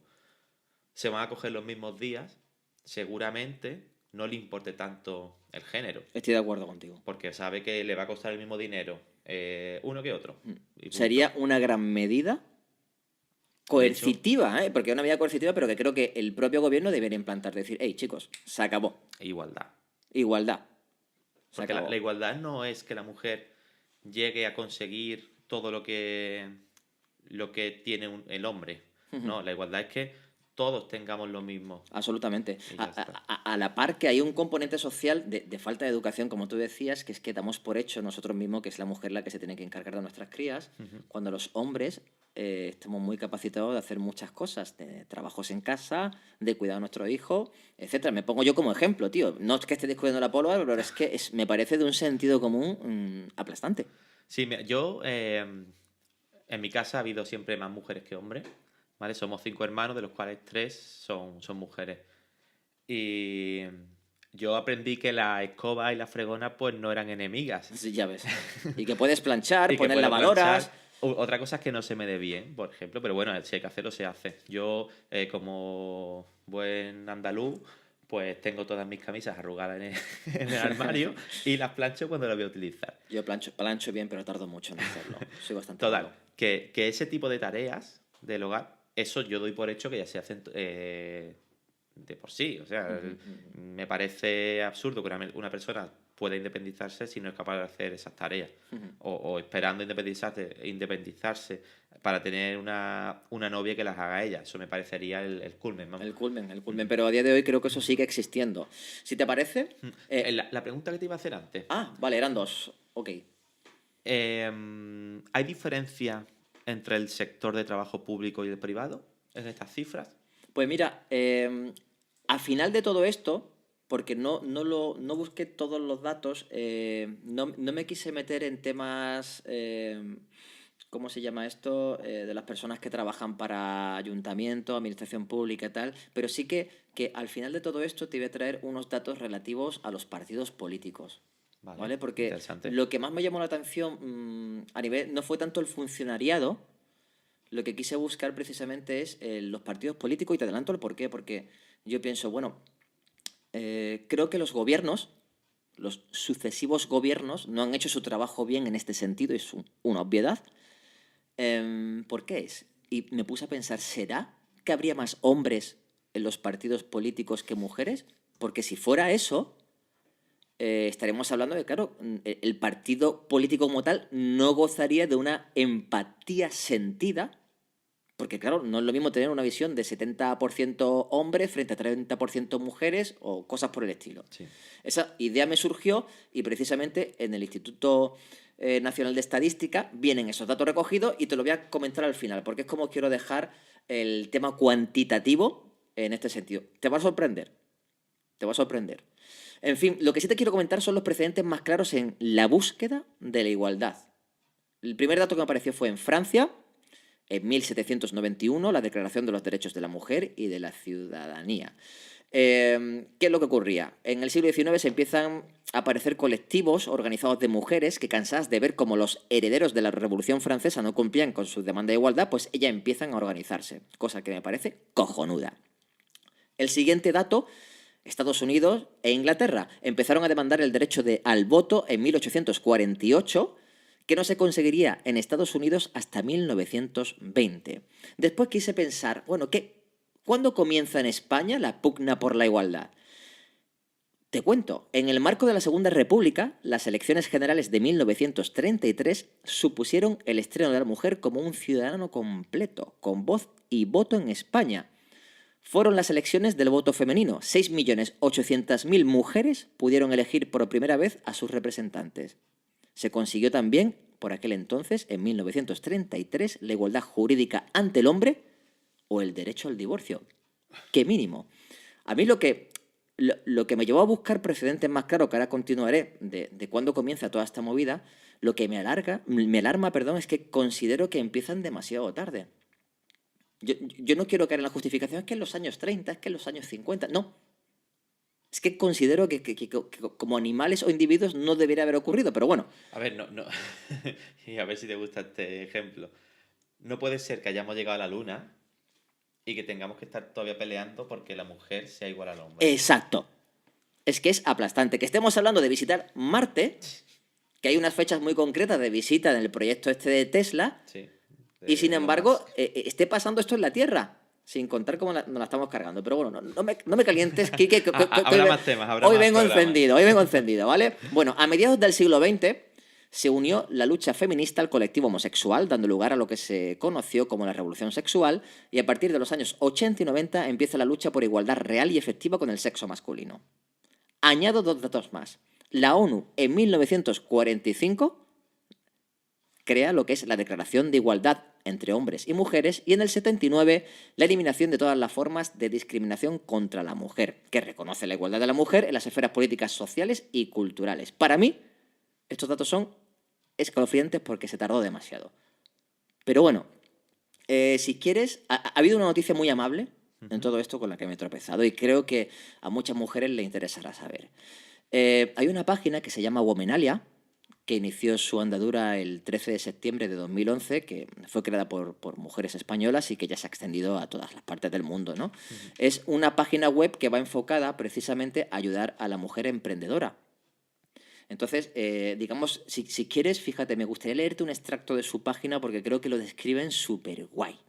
se van a coger los mismos días, seguramente no le importe tanto el género. Estoy de acuerdo contigo. Porque sabe que le va a costar el mismo dinero uno que otro. Y punto. Sería una gran medida De hecho, Coercitiva, ¿eh? Porque es una medida coercitiva, pero que creo que el propio gobierno debería implantar. Decir, hey, chicos, se acabó. igualdad. Igualdad. Se Porque acabó. la igualdad no es que la mujer llegue a conseguir todo lo que tiene el hombre. No, la igualdad es que todos tengamos lo mismo. Absolutamente. Y ya está. A la par que hay un componente social de falta de educación, como tú decías, que es que damos por hecho nosotros mismos que es la mujer la que se tiene que encargar de nuestras crías, cuando los hombres estamos muy capacitados de hacer muchas cosas, de trabajos en casa, de cuidar a nuestro hijo, etcétera. Me pongo yo como ejemplo, tío. No es que esté descubriendo la pólvora, pero es que me parece de un sentido común aplastante. Sí, mira, yo en mi casa ha habido siempre más mujeres que hombres, ¿vale? Somos 5 hermanos, de los cuales 3 son mujeres. Y yo aprendí que la escoba y la fregona pues no eran enemigas. Sí, ya ves. Y que puedes planchar, Y que poner puedo lavadoras. planchar. Otra cosa es que no se me dé bien, por ejemplo, pero bueno, si hay que hacerlo, se hace. Yo, como buen andaluz, pues tengo todas mis camisas arrugadas en el armario y las plancho cuando las voy a utilizar. Yo plancho bien, pero tardo mucho en hacerlo. Soy bastante Total, malo. que ese tipo de tareas del hogar, eso yo doy por hecho que ya se hacen de por sí. O sea, me parece absurdo que una persona pueda independizarse si no es capaz de hacer esas tareas. O esperando independizarse para tener una novia que las haga ella. Eso me parecería el culmen, vamos. El culmen. Pero a día de hoy creo que eso sigue existiendo. Si te parece... La pregunta que te iba a hacer antes. Vale, eran dos. Ok. ¿Hay diferencia entre el sector de trabajo público y el privado en estas cifras? Pues mira, al final de todo esto, porque no busqué todos los datos, no me quise meter en temas, ¿cómo se llama esto? De las personas que trabajan para ayuntamiento, administración pública y tal, pero sí que al final de todo esto te voy a traer unos datos relativos a los partidos políticos. ¿Vale? Porque interesante. lo que más me llamó la atención a nivel no fue tanto el funcionariado, lo que quise buscar precisamente es los partidos políticos y te adelanto el por qué, porque yo pienso, bueno, creo que los gobiernos, los sucesivos gobiernos, no han hecho su trabajo bien en este sentido, es una obviedad. ¿Por qué es? Y me puse a pensar, ¿será que habría más hombres en los partidos políticos que mujeres? Porque si fuera eso, estaremos hablando de, claro, el partido político como tal no gozaría de una empatía sentida, porque claro, no es lo mismo tener una visión de 70% hombres frente a 30% mujeres o cosas por el estilo. Sí. Esa idea me surgió y precisamente en el Instituto Nacional de Estadística vienen esos datos recogidos y te lo voy a comentar al final, porque es como quiero dejar el tema cuantitativo en este sentido. Te va a sorprender. Te va a sorprender. En fin, lo que sí te quiero comentar son los precedentes más claros en la búsqueda de la igualdad. El primer dato que me apareció fue en Francia, en 1791, la Declaración de los Derechos de la Mujer y de la Ciudadanía. ¿Qué es lo que ocurría? En el siglo XIX se empiezan a aparecer colectivos organizados de mujeres que, cansadas de ver cómo los herederos de la Revolución Francesa no cumplían con su demanda de igualdad, pues ellas empiezan a organizarse, cosa que me parece cojonuda. El siguiente dato: Estados Unidos e Inglaterra empezaron a demandar el derecho al voto en 1848, que no se conseguiría en Estados Unidos hasta 1920. Después quise pensar, bueno, ¿cuándo comienza en España la pugna por la igualdad? Te cuento, en el marco de la Segunda República, las elecciones generales de 1933 supusieron el estreno de la mujer como un ciudadano completo, con voz y voto en España. Fueron las elecciones del voto femenino. 6.800.000 mujeres pudieron elegir por primera vez a sus representantes. Se consiguió también, por aquel entonces, en 1933, la igualdad jurídica ante el hombre o el derecho al divorcio. ¡Qué mínimo! A mí lo que me llevó a buscar precedentes más claros, que ahora continuaré, de cuándo comienza toda esta movida, lo que me alarma, es que considero que empiezan demasiado tarde. Yo no quiero caer en la justificación, es que en los años 30, es que en los años 50, no. Es que considero que como animales o individuos no debería haber ocurrido, pero bueno. A ver, no. Y a ver si te gusta este ejemplo. No puede ser que hayamos llegado a la luna y que tengamos que estar todavía peleando porque la mujer sea igual al hombre. Exacto. Es que es aplastante. Que estemos hablando de visitar Marte, que hay unas fechas muy concretas de visita en el proyecto este de Tesla. Sí. de Y sin Elon embargo, Musk. esté pasando esto en la Tierra, sin contar cómo nos la estamos cargando. Pero bueno, no me calientes, Quique, Habrá más temas, habrá hoy más vengo programas. encendido, ¿vale? Bueno, a mediados del siglo XX se unió la lucha feminista al colectivo homosexual, dando lugar a lo que se conoció como la revolución sexual, y a partir de los años 80 y 90 empieza la lucha por igualdad real y efectiva con el sexo masculino. Añado 2 datos más. La ONU en 1945 crea lo que es la Declaración de Igualdad entre Hombres y Mujeres y en el 79 la eliminación de todas las formas de discriminación contra la mujer, que reconoce la igualdad de la mujer en las esferas políticas, sociales y culturales. Para mí, estos datos son escalofriantes porque se tardó demasiado. Pero bueno, si quieres, ha habido una noticia muy amable en todo esto con la que me he tropezado y creo que a muchas mujeres le interesará saber. Hay una página que se llama Womenalia, que inició su andadura el 13 de septiembre de 2011, que fue creada por mujeres españolas y que ya se ha extendido a todas las partes del mundo, ¿no? Es una página web que va enfocada precisamente a ayudar a la mujer emprendedora. Entonces, digamos, si quieres, fíjate, me gustaría leerte un extracto de su página porque creo que lo describen súper guay.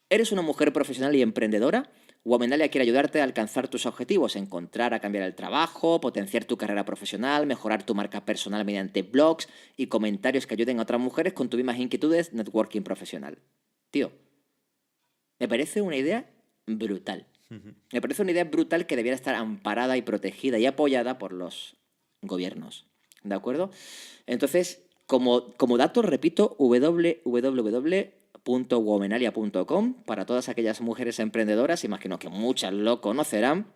¿Eres una mujer profesional y emprendedora? Womenalia quiere ayudarte a alcanzar tus objetivos, encontrar a cambiar el trabajo, potenciar tu carrera profesional, mejorar tu marca personal mediante blogs y comentarios que ayuden a otras mujeres con tus mismas inquietudes networking profesional. Tío, me parece una idea brutal. Me parece una idea brutal que debiera estar amparada y protegida y apoyada por los gobiernos. ¿De acuerdo? Entonces, como dato, repito, www.womenalia.com para todas aquellas mujeres emprendedoras. Imagino que muchas lo conocerán,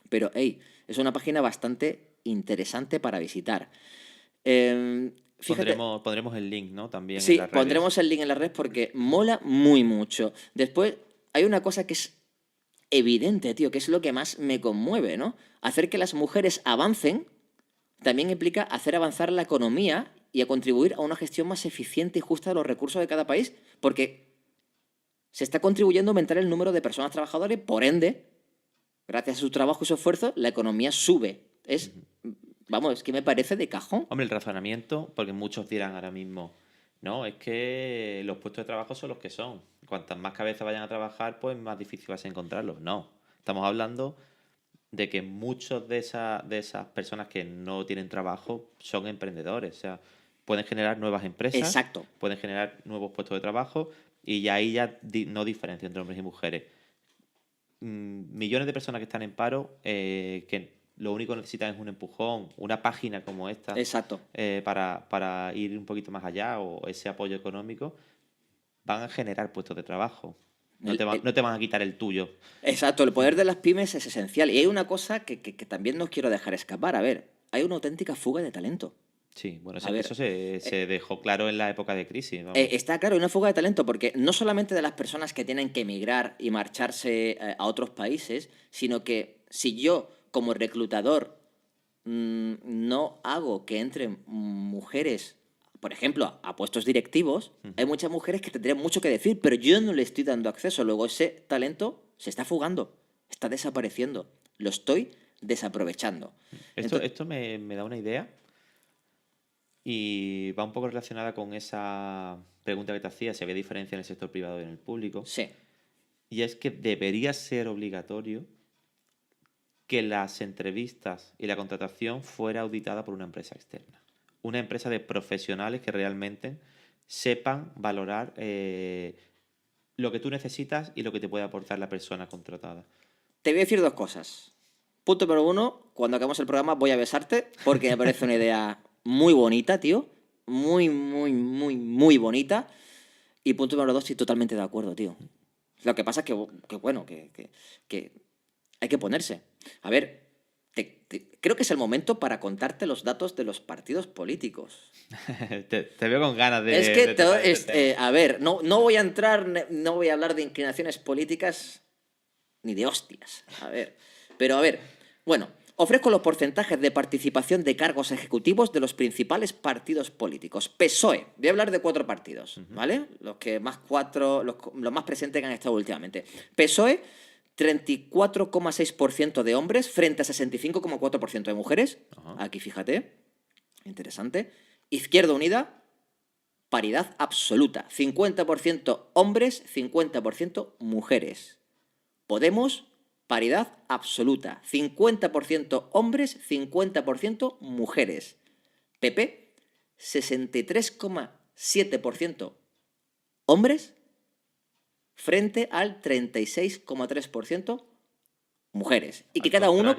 pero hey, es una página bastante interesante para visitar. Fíjate, Pondremos el link, ¿no? También en sí, las redes. pondremos el link en la red porque mola muy mucho. Después, hay una cosa que es evidente, tío, que es lo que más me conmueve, ¿no? Hacer que las mujeres avancen también implica hacer avanzar la economía y a contribuir a una gestión más eficiente y justa de los recursos de cada país, porque se está contribuyendo a aumentar el número de personas trabajadoras, por ende, gracias a su trabajo y su esfuerzo, la economía sube. Vamos, es que me parece de cajón. Hombre, el razonamiento, porque muchos dirán ahora mismo, no, es que los puestos de trabajo son los que son. Cuantas más cabezas vayan a trabajar, pues más difícil va a ser encontrarlos. No, estamos hablando de que muchos de esas personas que no tienen trabajo son emprendedores. O sea, pueden generar nuevas empresas, Exacto. pueden generar nuevos puestos de trabajo y ahí ya no diferencia entre hombres y mujeres. Millones de personas que están en paro, que lo único que necesitan es un empujón, una página como esta, Exacto. para ir un poquito más allá o ese apoyo económico, van a generar puestos de trabajo. No te van a quitar el tuyo. Exacto, el poder de las pymes es esencial. Y hay una cosa que también no quiero dejar escapar. A ver, hay una auténtica fuga de talento. Sí, bueno, A ver, eso se dejó claro en la época de crisis. Vamos. Está claro, hay una fuga de talento porque no solamente de las personas que tienen que emigrar y marcharse a otros países, sino que si yo, como reclutador, no hago que entren mujeres, por ejemplo, a puestos directivos, hay muchas mujeres que tendrían mucho que decir, pero yo no le estoy dando acceso. Luego ese talento se está fugando, está desapareciendo, lo estoy desaprovechando. Esto me da una idea y va un poco relacionada con esa pregunta que te hacía, si había diferencia en el sector privado y en el público. Sí. Y es que debería ser obligatorio que las entrevistas y la contratación fuera auditada por una empresa externa. Una empresa de profesionales que realmente sepan valorar lo que tú necesitas y lo que te puede aportar la persona contratada. Te voy a decir dos cosas. Punto número 1, cuando acabemos el programa voy a besarte porque me parece una idea muy bonita, tío. Muy, muy, muy, muy bonita. Y punto número 2, estoy totalmente de acuerdo, tío. Lo que pasa es que bueno, que hay que ponerse. A ver, creo que es el momento para contarte los datos de los partidos políticos. te veo con ganas de... Es que, de a ver, no voy a hablar de inclinaciones políticas ni de hostias. A ver, bueno, ofrezco los porcentajes de participación de cargos ejecutivos de los principales partidos políticos. PSOE, voy a hablar de 4 partidos, ¿vale? Los más presentes que han estado últimamente. PSOE, 34,6% de hombres frente a 65,4% de mujeres. Aquí fíjate, interesante. Izquierda Unida, paridad absoluta. 50% hombres, 50% mujeres. Podemos, paridad absoluta. 50% hombres, 50% mujeres. PP, 63,7% hombres frente al 36,3% mujeres. Y que cada uno,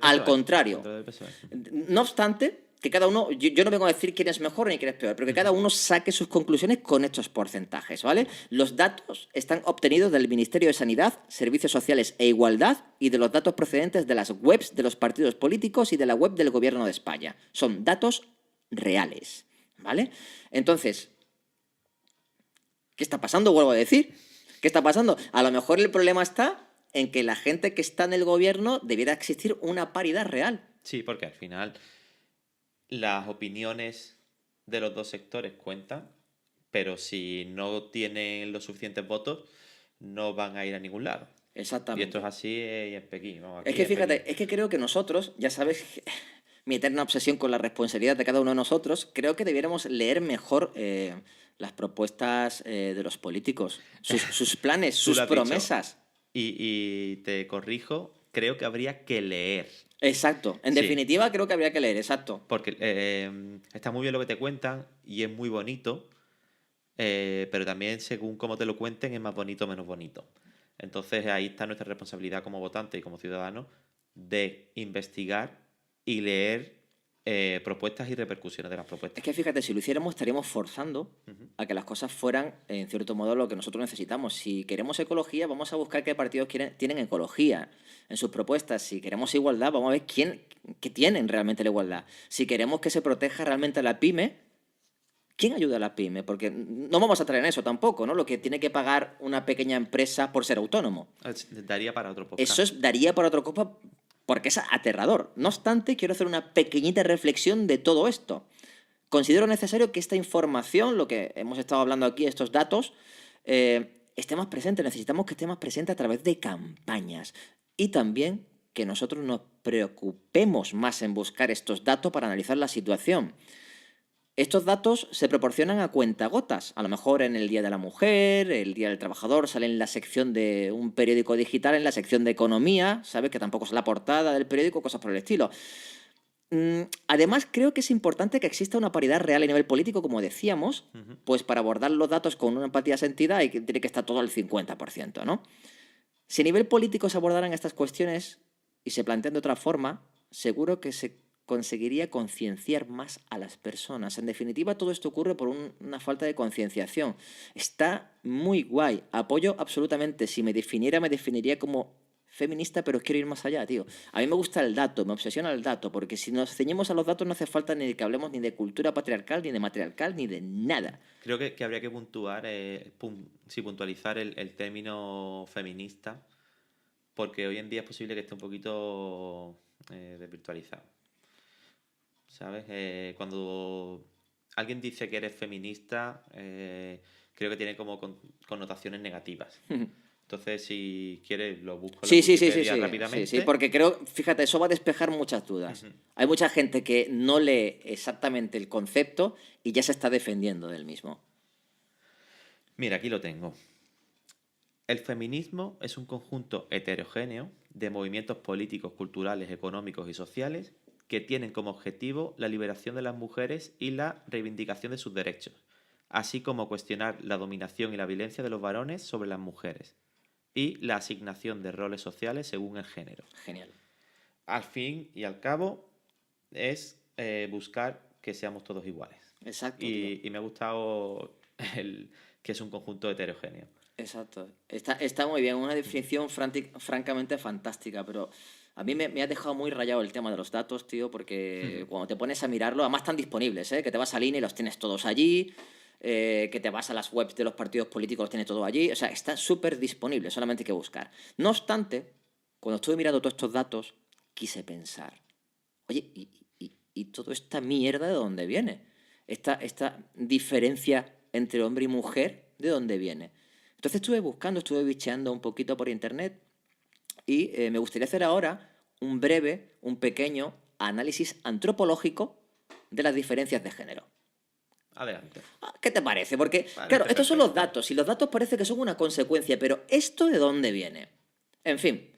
al contrario. No obstante, que cada uno, yo no vengo a decir quién es mejor ni quién es peor, pero que cada uno saque sus conclusiones con estos porcentajes, ¿vale? Los datos están obtenidos del Ministerio de Sanidad, Servicios Sociales e Igualdad y de los datos procedentes de las webs de los partidos políticos y de la web del Gobierno de España. Son datos reales, ¿vale? Entonces, ¿qué está pasando? Vuelvo a decir. ¿Qué está pasando? A lo mejor el problema está en que la gente que está en el gobierno debiera existir una paridad real. Sí, porque al final las opiniones de los dos sectores cuentan, pero si no tienen los suficientes votos, no van a ir a ningún lado. Exactamente. Y esto es así en Pekín, ¿no? Es que fíjate, es que creo que nosotros, ya sabes, mi eterna obsesión con la responsabilidad de cada uno de nosotros, creo que debiéramos leer mejor las propuestas de los políticos, sus planes, sus promesas. Y te corrijo, creo que habría que leer. Exacto. En definitiva, creo que habría que leer, exacto. Porque está muy bien lo que te cuentan y es muy bonito, pero también según cómo te lo cuenten es más bonito o menos bonito. Entonces ahí está nuestra responsabilidad como votante y como ciudadano de investigar y leer propuestas y repercusiones de las propuestas. Es que fíjate, si lo hiciéramos estaríamos forzando a que las cosas fueran, en cierto modo, lo que nosotros necesitamos. Si queremos ecología, vamos a buscar qué partidos tienen ecología en sus propuestas. Si queremos igualdad, vamos a ver qué tienen realmente la igualdad. Si queremos que se proteja realmente a la pyme, ¿quién ayuda a la pyme? Porque no vamos a traer en eso tampoco, ¿no? Lo que tiene que pagar una pequeña empresa por ser autónomo. Daría para otro podcast. Eso daría para otro podcast porque es aterrador. No obstante, quiero hacer una pequeñita reflexión de todo esto. Considero necesario que esta información, lo que hemos estado hablando aquí, estos datos, esté más presente. Necesitamos que esté más presente a través de campañas. Y también que nosotros nos preocupemos más en buscar estos datos para analizar la situación. Estos datos se proporcionan a cuentagotas. A lo mejor en el Día de la Mujer, el Día del Trabajador, sale en la sección de un periódico digital, en la sección de economía, ¿sabes? Que tampoco es la portada del periódico, cosas por el estilo. Además, creo que es importante que exista una paridad real a nivel político, como decíamos, pues para abordar los datos con una empatía sentida tiene que estar todo al 50%, ¿no? Si a nivel político se abordaran estas cuestiones y se plantean de otra forma, seguro que se conseguiría concienciar más a las personas. En definitiva, todo esto ocurre por una falta de concienciación. Está muy guay. Apoyo absolutamente. Si me definiría como feminista, pero quiero ir más allá, tío. A mí me gusta el dato, me obsesiona el dato, porque si nos ceñimos a los datos no hace falta ni que hablemos ni de cultura patriarcal, ni de matriarcal, ni de nada. Creo que habría que puntualizar el término feminista, porque hoy en día es posible que esté un poquito desvirtualizado. ¿Sabes? Cuando alguien dice que eres feminista, creo que tiene como connotaciones negativas. Entonces, si quieres, lo busco en Wikipedia rápidamente. Sí, porque creo, fíjate, eso va a despejar muchas dudas. Hay mucha gente que no lee exactamente el concepto y ya se está defendiendo del mismo. Mira, aquí lo tengo. El feminismo es un conjunto heterogéneo de movimientos políticos, culturales, económicos y sociales que tienen como objetivo la liberación de las mujeres y la reivindicación de sus derechos, así como cuestionar la dominación y la violencia de los varones sobre las mujeres y la asignación de roles sociales según el género. Genial. Al fin y al cabo es buscar que seamos todos iguales. Exacto. Y me ha gustado que es un conjunto heterogéneo. Exacto. Está muy bien, una definición francamente fantástica, pero a mí me ha dejado muy rayado el tema de los datos, tío, porque cuando te pones a mirarlo, además están disponibles, que te vas al INE y los tienes todos allí, que te vas a las webs de los partidos políticos, los tienes todo allí, o sea, está súper disponible, solamente hay que buscar. No obstante, cuando estuve mirando todos estos datos, quise pensar, oye, ¿y toda esta mierda de dónde viene? Esta diferencia entre hombre y mujer, ¿de dónde viene? Entonces estuve bicheando un poquito por internet y me gustaría hacer ahora un pequeño análisis antropológico de las diferencias de género. Adelante. ¿Qué te parece? Porque, Parece claro, estos son los perfecto. datos, y los datos parece que son una consecuencia, pero ¿esto de dónde viene? En fin,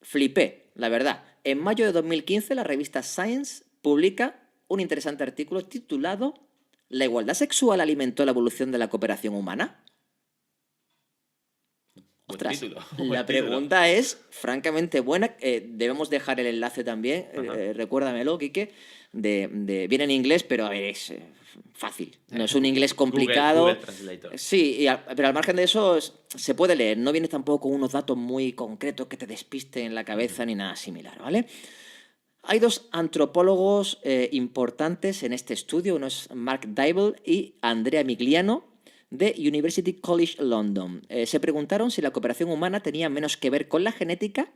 flipé, la verdad. En mayo de 2015, la revista Science publica un interesante artículo titulado ¿La igualdad sexual alimentó la evolución de la cooperación humana? Buen Ostras, título, buen la título. pregunta es francamente buena. Debemos dejar el enlace también, Ajá. recuérdamelo, Quique. Viene en inglés, pero a ver, es fácil. No es un inglés Google complicado. Translator. Sí, pero al margen de eso se puede leer. No viene tampoco con unos datos muy concretos que te despisten en la cabeza ni nada similar, ¿vale? Hay dos antropólogos importantes en este estudio. Uno es Mark Dybel y Andrea Migliano, de University College London. Se preguntaron si la cooperación humana tenía menos que ver con la genética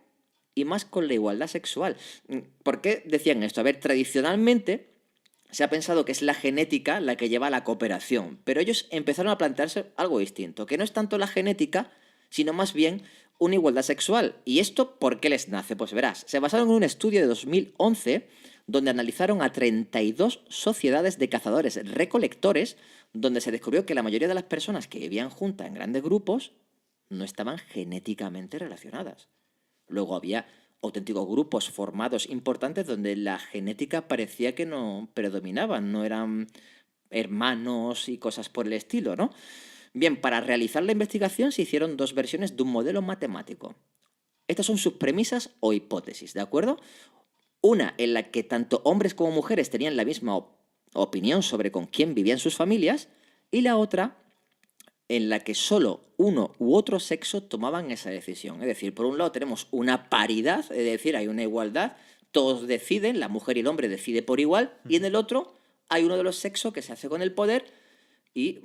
y más con la igualdad sexual. ¿Por qué decían esto? A ver, tradicionalmente se ha pensado que es la genética la que lleva a la cooperación, pero ellos empezaron a plantearse algo distinto, que no es tanto la genética, sino más bien una igualdad sexual. ¿Y esto por qué les nace? Pues verás, se basaron en un estudio de 2011 donde analizaron a 32 sociedades de cazadores-recolectores, donde se descubrió que la mayoría de las personas que vivían juntas en grandes grupos no estaban genéticamente relacionadas. Luego había auténticos grupos formados importantes donde la genética parecía que no predominaban, no eran hermanos y cosas por el estilo, ¿no? Bien, para realizar la investigación se hicieron dos versiones de un modelo matemático. Estas son sus premisas o hipótesis, ¿de acuerdo? Una en la que tanto hombres como mujeres tenían la misma opinión sobre con quién vivían sus familias, y la otra en la que solo uno u otro sexo tomaban esa decisión. Es decir, por un lado tenemos una paridad, es decir, hay una igualdad, todos deciden, la mujer y el hombre deciden por igual, y en el otro hay uno de los sexos que se hace con el poder y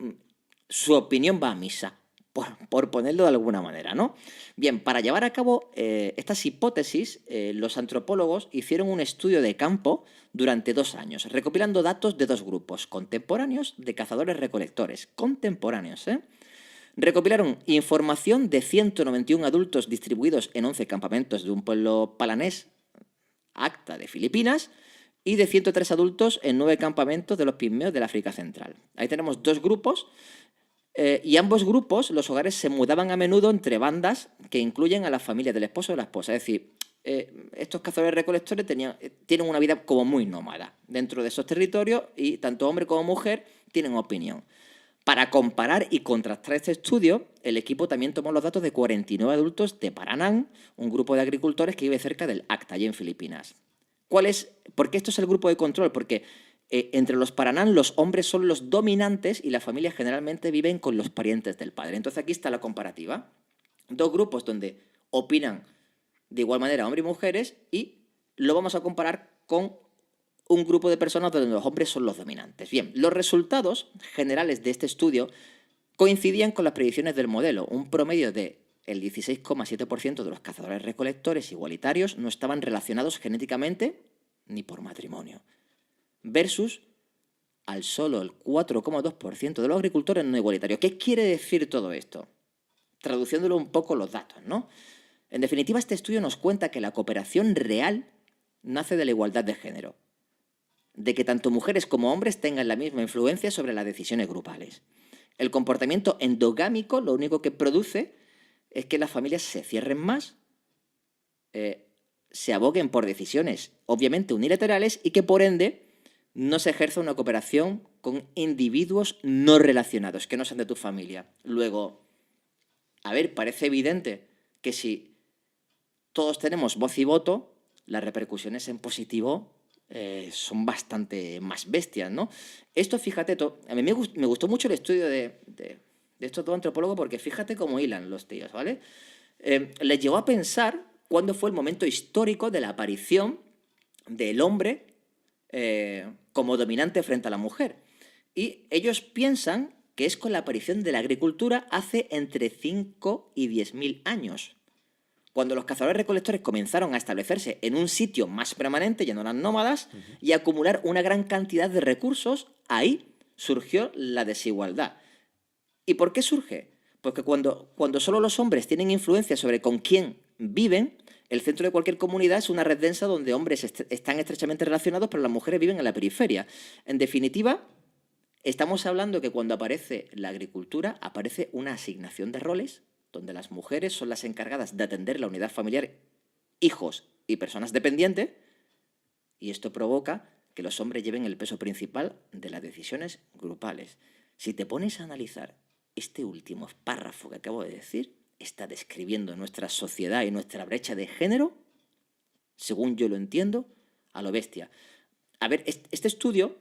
su opinión va a misa, por ponerlo de alguna manera, ¿no? Bien, para llevar a cabo estas hipótesis, los antropólogos hicieron un estudio de campo durante 2 años, recopilando datos de dos grupos contemporáneos de cazadores-recolectores. Contemporáneos, ¿eh? Recopilaron información de 191 adultos distribuidos en 11 campamentos de un pueblo palanés, Acta, de Filipinas, y de 103 adultos en 9 campamentos de los pigmeos del África Central. Ahí tenemos dos grupos. Y ambos grupos, los hogares se mudaban a menudo entre bandas que incluyen a la familia del esposo o de la esposa. Es decir, estos cazadores recolectores tienen una vida como muy nómada dentro de esos territorios, y tanto hombre como mujer tienen opinión. Para comparar y contrastar este estudio, el equipo también tomó los datos de 49 adultos de Paranán, un grupo de agricultores que vive cerca del Acta, allí en Filipinas. ¿Por qué esto es el grupo de control? Porque entre los Paranán los hombres son los dominantes y las familias generalmente viven con los parientes del padre. Entonces aquí está la comparativa. Dos grupos donde opinan de igual manera hombres y mujeres, y lo vamos a comparar con un grupo de personas donde los hombres son los dominantes. Bien, los resultados generales de este estudio coincidían con las predicciones del modelo. Un promedio de el 16,7% de los cazadores recolectores igualitarios no estaban relacionados genéticamente ni por matrimonio, versus al solo el 4,2% de los agricultores no igualitarios. ¿Qué quiere decir todo esto? Traduciéndolo un poco los datos, ¿no? En definitiva, este estudio nos cuenta que la cooperación real nace de la igualdad de género, de que tanto mujeres como hombres tengan la misma influencia sobre las decisiones grupales. El comportamiento endogámico lo único que produce es que las familias se cierren más, se aboguen por decisiones obviamente unilaterales, y que por ende no se ejerza una cooperación con individuos no relacionados, que no sean de tu familia. Luego, a ver, parece evidente que si todos tenemos voz y voto, las repercusiones en positivo son bastante más bestias, ¿no? Esto, fíjate, a mí me gustó mucho el estudio de estos dos antropólogos, porque fíjate cómo hilan los tíos, ¿vale? Les llevó a pensar cuándo fue el momento histórico de la aparición del hombre como dominante frente a la mujer. Y ellos piensan que es con la aparición de la agricultura hace entre 5 y 10.000 años. Cuando los cazadores-recolectores comenzaron a establecerse en un sitio más permanente, ya no eran nómadas, y a acumular una gran cantidad de recursos, ahí surgió la desigualdad. ¿Y por qué surge? Porque cuando solo los hombres tienen influencia sobre con quién viven, el centro de cualquier comunidad es una red densa donde hombres están estrechamente relacionados, pero las mujeres viven en la periferia. En definitiva, Estamos hablando que cuando aparece la agricultura, aparece una asignación de roles donde las mujeres son las encargadas de atender la unidad familiar, hijos y personas dependientes, y esto provoca que los hombres lleven el peso principal de las decisiones grupales. Si te pones a analizar este último párrafo que acabo de decir, está describiendo nuestra sociedad y nuestra brecha de género, según yo lo entiendo, a lo bestia. A ver, este estudio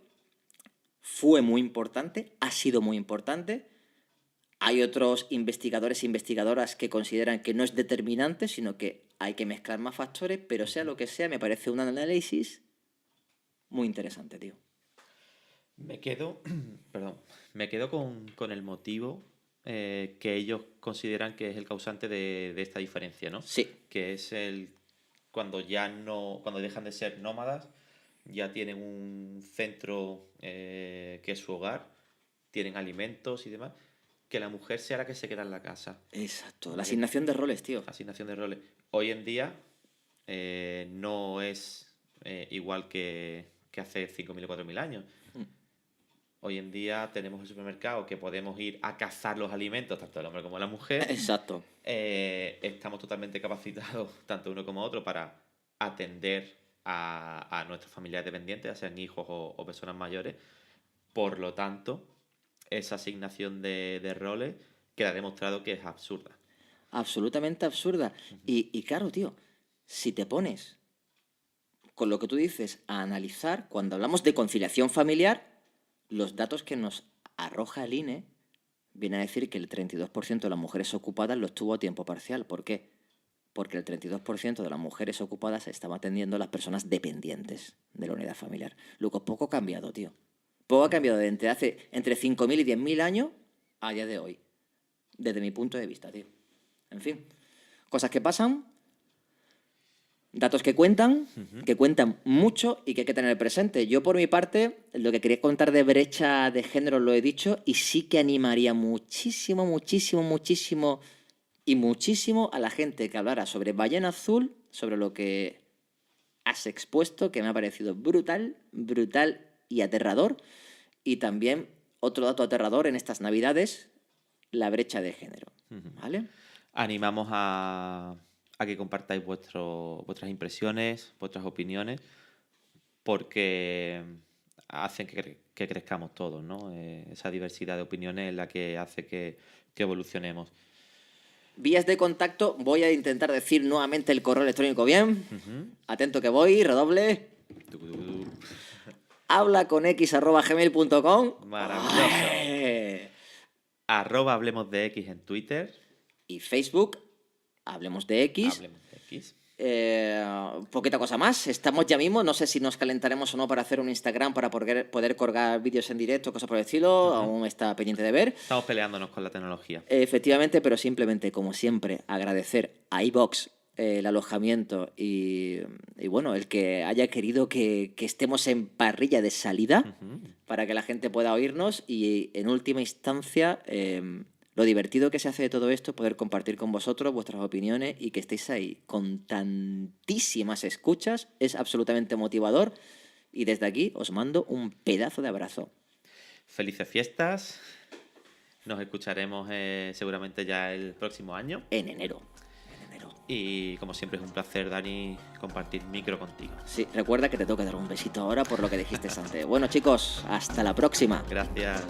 fue muy importante, ha sido muy importante. Hay otros investigadores e investigadoras que consideran que no es determinante, sino que hay que mezclar más factores, pero sea lo que sea, me parece un análisis muy interesante, tío. Me quedo, perdón, me quedo con el motivo que ellos consideran que es el causante de esta diferencia, ¿no? Sí. Que es cuando dejan de ser nómadas, ya tienen un centro que es su hogar, tienen alimentos y demás, que la mujer sea la que se queda en la casa. Exacto, la asignación de roles, tío. Asignación de roles. Hoy en día no es igual que hace 5.000 o 4.000 años. Hoy en día tenemos el supermercado que podemos ir a cazar los alimentos, tanto el hombre como la mujer. Exacto. Estamos totalmente capacitados, tanto uno como otro, para atender a nuestros familiares dependientes, ya sean hijos o personas mayores. Por lo tanto, esa asignación de roles queda demostrado que es absurda. Absolutamente absurda. Y claro, tío, si te pones con lo que tú dices a analizar, cuando hablamos de conciliación familiar, los datos que nos arroja el INE viene a decir que el 32% de las mujeres ocupadas lo estuvo a tiempo parcial. ¿Por qué? Porque el 32% de las mujeres ocupadas estaba atendiendo a las personas dependientes de la unidad familiar. Luego, poco ha cambiado, tío. Poco ha cambiado entre 5.000 y 10.000 años a día de hoy. Desde mi punto de vista, tío. En fin, cosas que pasan, datos que cuentan mucho y que hay que tener presente. Yo, por mi parte, lo que quería contar de brecha de género lo he dicho, y sí que animaría muchísimo a la gente que hablara sobre Ballena Azul, sobre lo que has expuesto, que me ha parecido brutal y aterrador. Y también otro dato aterrador en estas Navidades, la brecha de género. ¿Vale? Animamos a que compartáis vuestras impresiones, vuestras opiniones, porque hacen que crezcamos todos, ¿no? Esa diversidad de opiniones es la que hace que evolucionemos. Vías de contacto, voy a intentar decir nuevamente el correo electrónico bien. Atento que voy, redoble. hablaconx@gmail.com. Maravilloso. @hablemos de X en Twitter. Y Facebook, Hablemos de X. Hablemos de X. Poquita cosa más. Estamos ya mismo. No sé si nos calentaremos o no para hacer un Instagram para poder colgar vídeos en directo, cosas por el estilo. Aún está pendiente de ver. Estamos peleándonos con la tecnología. Efectivamente, pero simplemente, como siempre, agradecer a iVoox el alojamiento y bueno, el que haya querido que estemos en parrilla de salida para que la gente pueda oírnos y, en última instancia, lo divertido que se hace de todo esto, poder compartir con vosotros vuestras opiniones y que estéis ahí con tantísimas escuchas, es absolutamente motivador, y desde aquí os mando un pedazo de abrazo. Felices fiestas. Nos escucharemos seguramente ya el próximo año. En enero. Y como siempre es un placer, Dani, compartir micro contigo. Sí, recuerda que te tengo que dar un besito ahora por lo que dijiste antes. Bueno, chicos, hasta la próxima. Gracias.